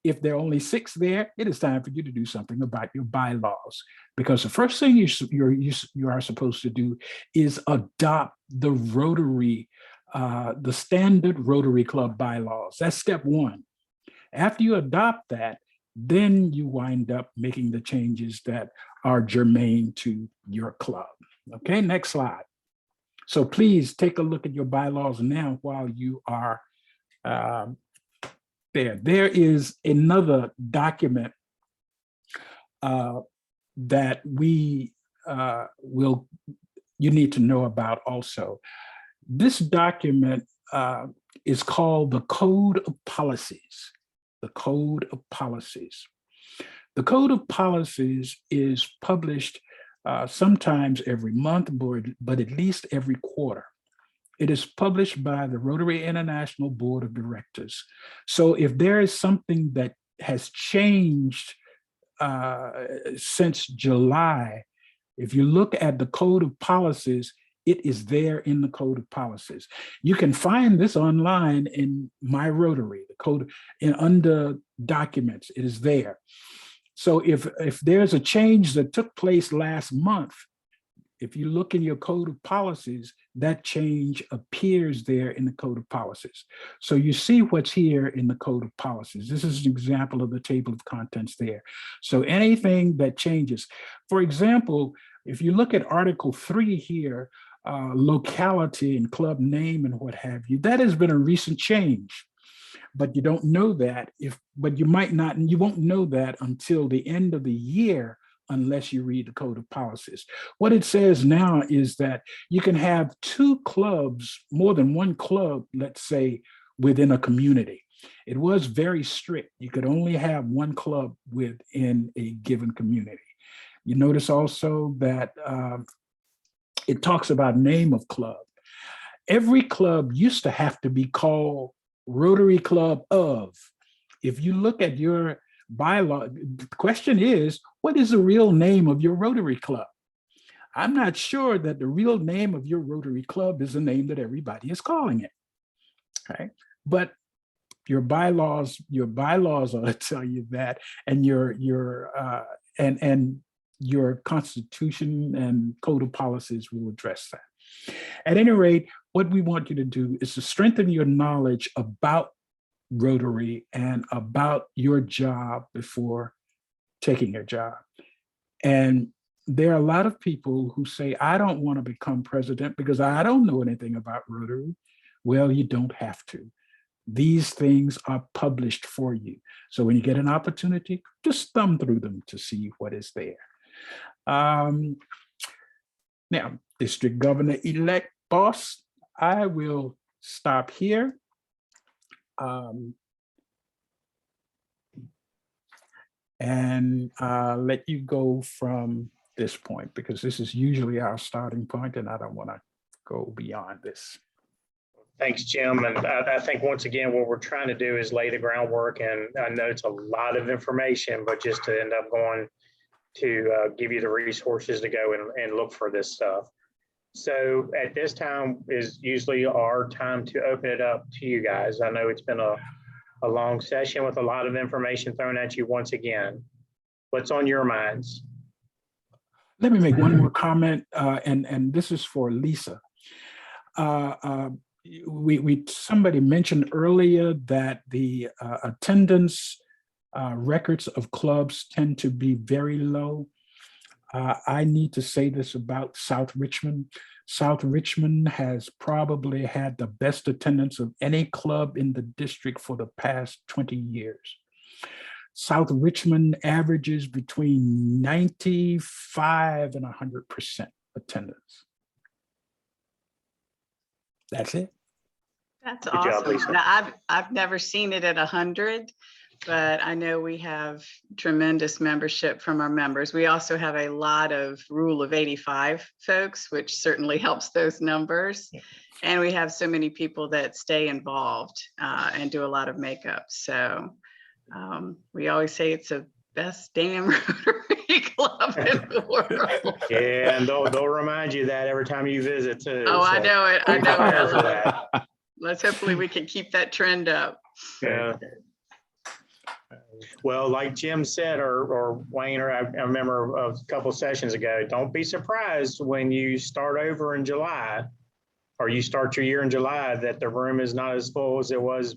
If there are only 6 there, it is time for you to do something about your bylaws, because the first thing you are supposed to do is adopt the Rotary, the standard Rotary Club bylaws. That's step 1. After you adopt that, then you wind up making the changes that are germane to your club. Okay, next slide. So please take a look at your bylaws now while you are there. There is another document that you need to know about also. This document is called the Code of Policies. The Code of Policies. The Code of Policies is published sometimes every month, but at least every quarter. It is published by the Rotary International Board of Directors. So if there is something that has changed since July, if you look at the Code of Policies, it is there in the Code of Policies. You can find this online in My Rotary, the code under Documents, it is there. So if there's a change that took place last month, if you look in your Code of Policies, that change appears there in the Code of Policies. So you see what's here in the Code of Policies. This is an example of the table of contents there. So anything that changes, for example, if you look at Article 3 here, locality and club name and what have you, that has been a recent change. But you don't know that you won't know that until the end of the year unless you read the Code of Policies. What it says now is that you can have 2 clubs, more than 1 club, let's say, within a community. It was very strict. You could only have 1 club within a given community. You notice also that it talks about name of club. Every club used to have to be called Rotary Club of. If you look at your bylaw, the question is, what is the real name of your Rotary Club? I'm not sure that the real name of your Rotary Club is the name that everybody is calling it. Okay, but your bylaws ought to tell you that, and your Constitution and Code of Policies will address that. At any rate, what we want you to do is to strengthen your knowledge about Rotary and about your job before taking your job. And there are a lot of people who say, I don't want to become president because I don't know anything about Rotary. Well, you don't have to. These things are published for you. So when you get an opportunity, just thumb through them to see what is there. Now, District Governor-elect Boss, I will stop here. And let you go from this point, because this is usually our starting point and I don't want to go beyond this. Thanks, Jim. And I think once again, what we're trying to do is lay the groundwork. And I know it's a lot of information, but just to end up going to give you the resources to go and look for this stuff. So at this time is usually our time to open it up to you guys. I know it's been a long session with a lot of information thrown at you once again. What's on your minds? Let me make one more comment, and this is for Lisa. Somebody mentioned earlier that the attendance records of clubs tend to be very low. I need to say this about South Richmond. South Richmond has probably had the best attendance of any club in the district for the past 20 years. South Richmond averages between 95 and 100% attendance. That's it. That's Good job, awesome. Lisa. Now, I've never seen it at 100, but I know we have tremendous membership from our members. We also have a lot of Rule of 85 folks, which certainly helps those numbers. And we have so many people that stay involved and do a lot of makeup. So we always say it's the best damn Rotary Club in the world. Yeah, and they'll remind you that every time you visit too. Oh, I know it. I know it. I for love that. it. Let's hopefully we can keep that trend up. Yeah. Well, like Jim said, or Wayne, or I remember a couple sessions ago, don't be surprised when you start over in July, or you start your year in July, that the room is not as full as it was,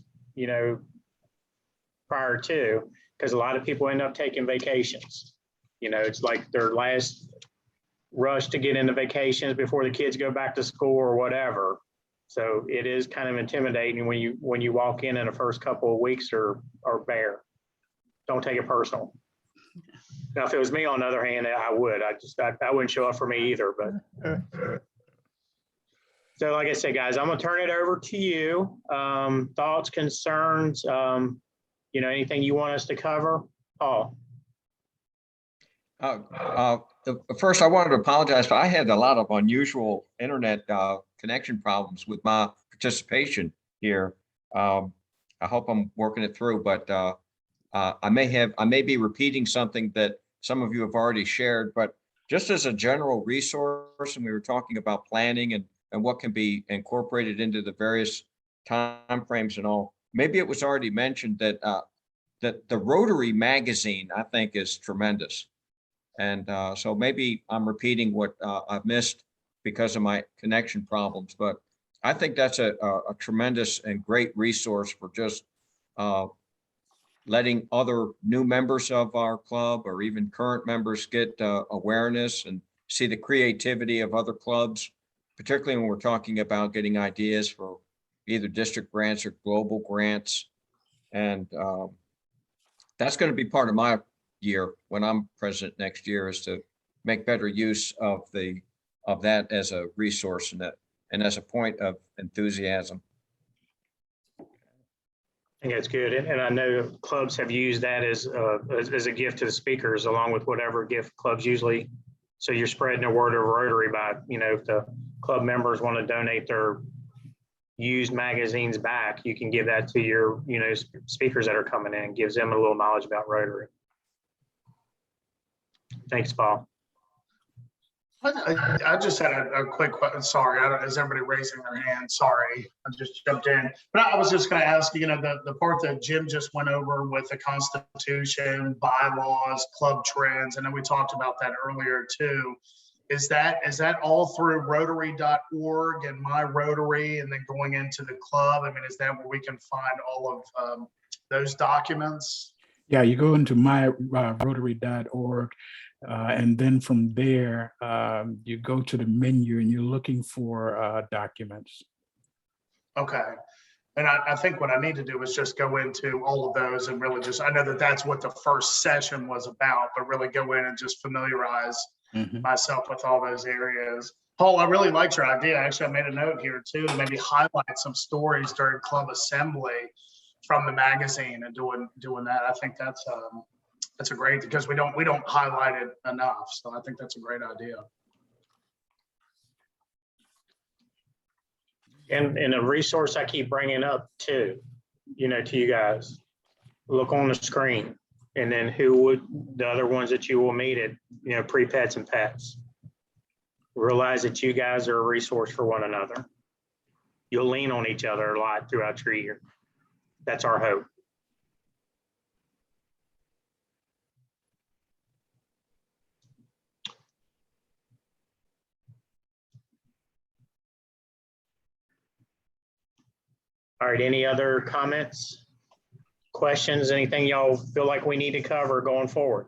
prior to, because a lot of people end up taking vacations. It's like their last rush to get into vacations before the kids go back to school or whatever. So it is kind of intimidating when you walk in the first couple of weeks are bare. Don't take it personal. Now, if it was me, on the other hand, I would. I wouldn't show up for me either. But so, like I said, guys, I'm gonna turn it over to you. Thoughts, concerns, anything you want us to cover, Paul. First, I wanted to apologize, but I had a lot of unusual internet connection problems with my participation here. I hope I'm working it through, but I may be repeating something that some of you have already shared, but just as a general resource, and we were talking about planning and what can be incorporated into the various timeframes and all. Maybe it was already mentioned that that the Rotary magazine, I think, is tremendous. And so maybe I'm repeating what I've missed because of my connection problems, but I think that's a tremendous and great resource for just letting other new members of our club or even current members get awareness and see the creativity of other clubs, particularly when we're talking about getting ideas for either district grants or global grants. And that's going to be part of my year when I'm president next year, is to make better use of that as a resource and as a point of enthusiasm. I think that's good. And I know clubs have used that as a gift to the speakers, along with whatever gift clubs usually. So you're spreading the word of Rotary by, if the club members want to donate their used magazines back, you can give that to your, speakers that are coming in, gives them a little knowledge about Rotary. Thanks, Paul. I just had a quick question. Sorry, is everybody raising their hand? Sorry, I just jumped in. But I was just going to ask, the part that Jim just went over with the Constitution, bylaws, club trends, and then we talked about that earlier too. Is that all through Rotary.org and My Rotary, and then going into the club? I mean, is that where we can find all of those documents? Yeah, you go into myrotary.org. And then from there, you go to the menu and you're looking for documents. Okay. And I think what I need to do is just go into all of those and really just, I know that that's what the first session was about, but really go in and just familiarize myself with all those areas. Paul, I really liked your idea. Actually, I made a note here too, to maybe highlight some stories during club assembly from the magazine and doing that. I think that's a great, because we don't highlight it enough. So I think that's a great idea. And a resource I keep bringing up too, to you guys, look on the screen, and then who would the other ones that you will meet at, pre-pets and pets. Realize that you guys are a resource for one another. You'll lean on each other a lot throughout your year. That's our hope. All right, any other comments, questions, anything y'all feel like we need to cover going forward?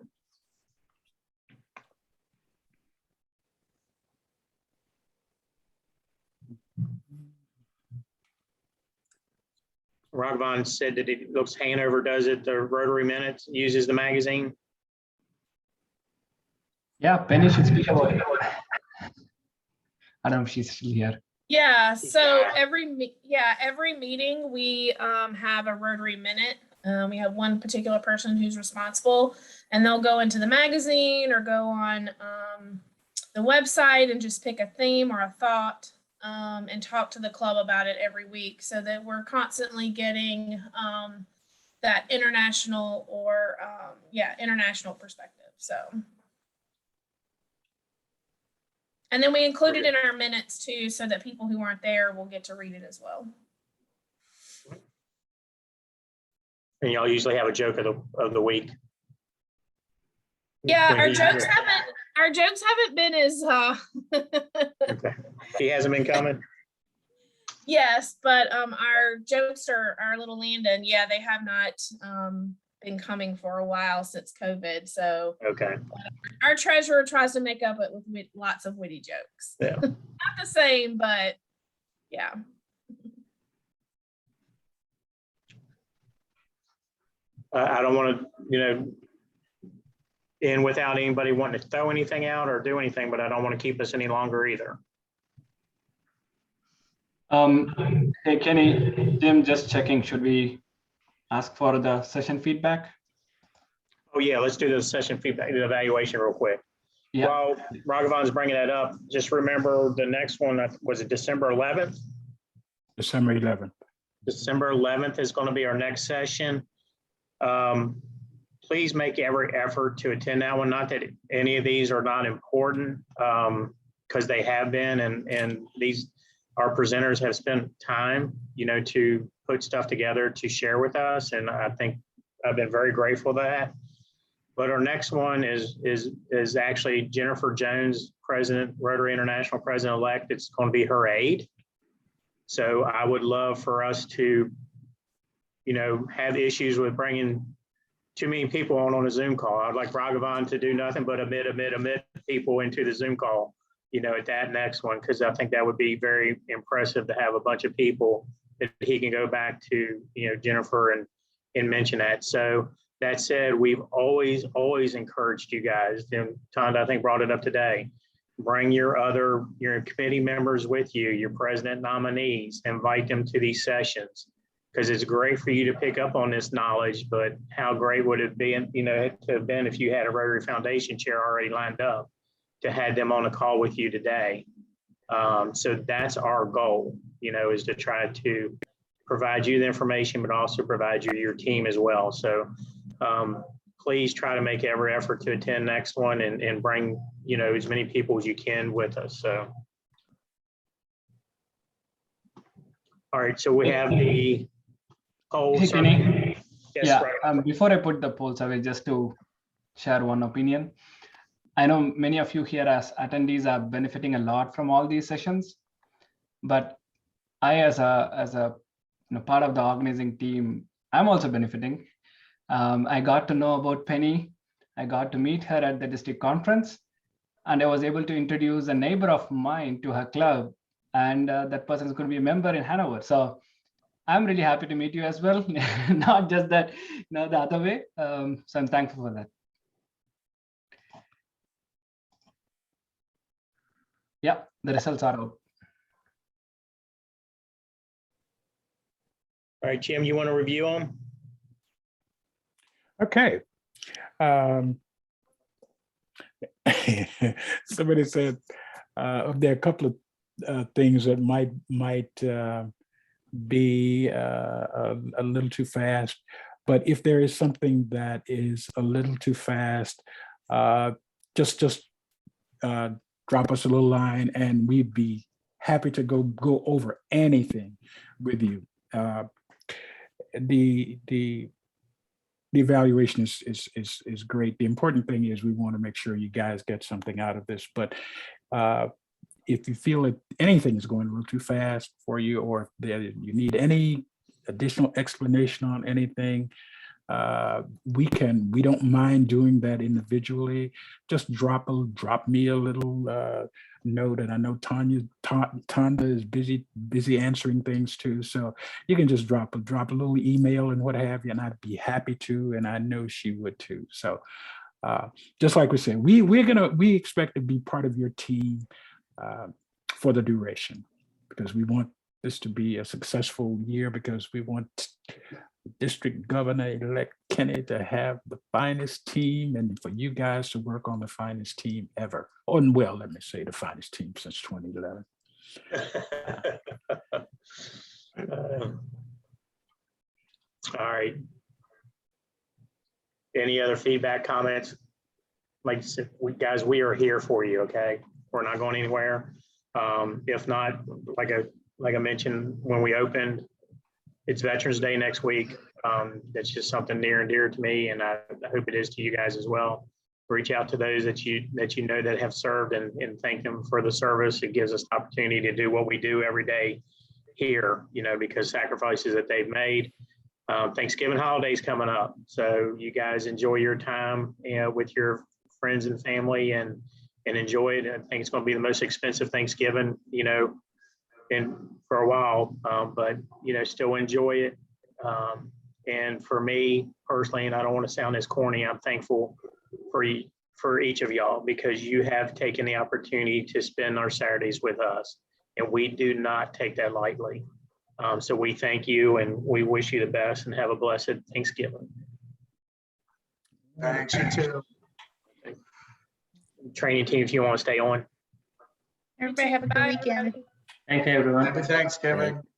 Raghavan said that it looks Hanover does it, the Rotary Minutes, uses the magazine. Yeah, Penny should speak about it. I don't know if she's still here. Yeah, so every meeting we have a Rotary Minute. We have one particular person who's responsible, and they'll go into the magazine or go on the website and just pick a theme or a thought and talk to the club about it every week, so that we're constantly getting that international or international perspective. So. And then we include it in our minutes too, so that people who aren't there will get to read it as well. And y'all usually have a joke of the week. Yeah, our jokes haven't been as Okay. He hasn't been coming. Yes, but our jokester, our little Landon, yeah, they have not been coming for a while since COVID. So okay, our treasurer tries to make up it with lots of witty jokes. Yeah. Not the same, but yeah. I don't want to, end without anybody wanting to throw anything out or do anything, but I don't want to keep us any longer either. Hey, Kenny, Jim, just checking, should we ask for the session feedback? Oh yeah, let's do the session feedback, the evaluation real quick. Yeah. While Raghavan's bringing that up, just remember the next one, was it December 11th? December 11th. December 11th is going to be our next session. Please make every effort to attend that one. Not that any of these are not important, because they have been, and our presenters have spent time, to put stuff together to share with us, and I think I've been very grateful for that. But our next one is actually Jennifer Jones, President, Rotary International President-elect. It's going to be her aide. So I would love for us to, have issues with bringing too many people on a Zoom call. I'd like Raghavan to do nothing but admit people into the Zoom call, at that next one, because I think that would be very impressive to have a bunch of people that he can go back to, Jennifer and mention that. So that said, we've always encouraged you guys, and Tonda, I think, brought it up today. Bring your committee members with you, your president nominees, invite them to these sessions, because it's great for you to pick up on this knowledge, but how great would it be, to have been if you had a Rotary Foundation chair already lined up to have them on a call with you today. So that's our goal, is to try to provide you the information, but also provide you your team as well. So please try to make every effort to attend next one and bring, as many people as you can with us. So. All right, so we have the polls. Hey, Kenny. Yes, yeah, right. Before I put the polls away, just to share one opinion. I know many of you here as attendees are benefiting a lot from all these sessions, but I, as a part of the organizing team, I'm also benefiting. I got to know about Penny. I got to meet her at the district conference, and I was able to introduce a neighbor of mine to her club, and that person is going to be a member in Hanover. So I'm really happy to meet you as well. Not just that, the other way. So I'm thankful for that. Yeah, the results are out. All right, Jim, you want to review them? Okay. Somebody said there are a couple of things that might be a little too fast, but if there is something that is a little too fast, just drop us a little line, and we'd be happy to go over anything with you. The evaluation is great. The important thing is we want to make sure you guys get something out of this. But if you feel that anything is going a little too fast for you, or if you need any additional explanation on anything, we don't mind doing that individually. Just drop me a little note, and I know Tanda is busy answering things too, so you can just drop a little email and what have you, and I'd be happy to, and I know she would too. So just like we said, we expect to be part of your team for the duration, because we want this to be a successful year, because we want District Governor-elect Kenny to have the finest team, and for you guys to work on the finest team ever. And well, let me say the finest team since 2011. All right. Any other feedback, comments? Like I said, we are here for you, okay? We're not going anywhere. If not, like I mentioned when we opened, it's Veterans Day next week. That's just something near and dear to me, and I hope it is to you guys as well. Reach out to those that you know that have served, and thank them for the service. It gives us the opportunity to do what we do every day here, because sacrifices that they've made. Thanksgiving holiday's coming up, so you guys enjoy your time with your friends and family, and enjoy it. I think it's going to be the most expensive Thanksgiving, and for a while, but still enjoy it. And for me personally, and I don't want to sound as corny, I'm thankful for each of y'all, because you have taken the opportunity to spend our Saturdays with us, and we do not take that lightly. So we thank you, and we wish you the best, and have a blessed Thanksgiving. Thanks, you too. Training team, if you want to stay on. Everybody have a good weekend. Thank you, everyone. Happy Thanksgiving.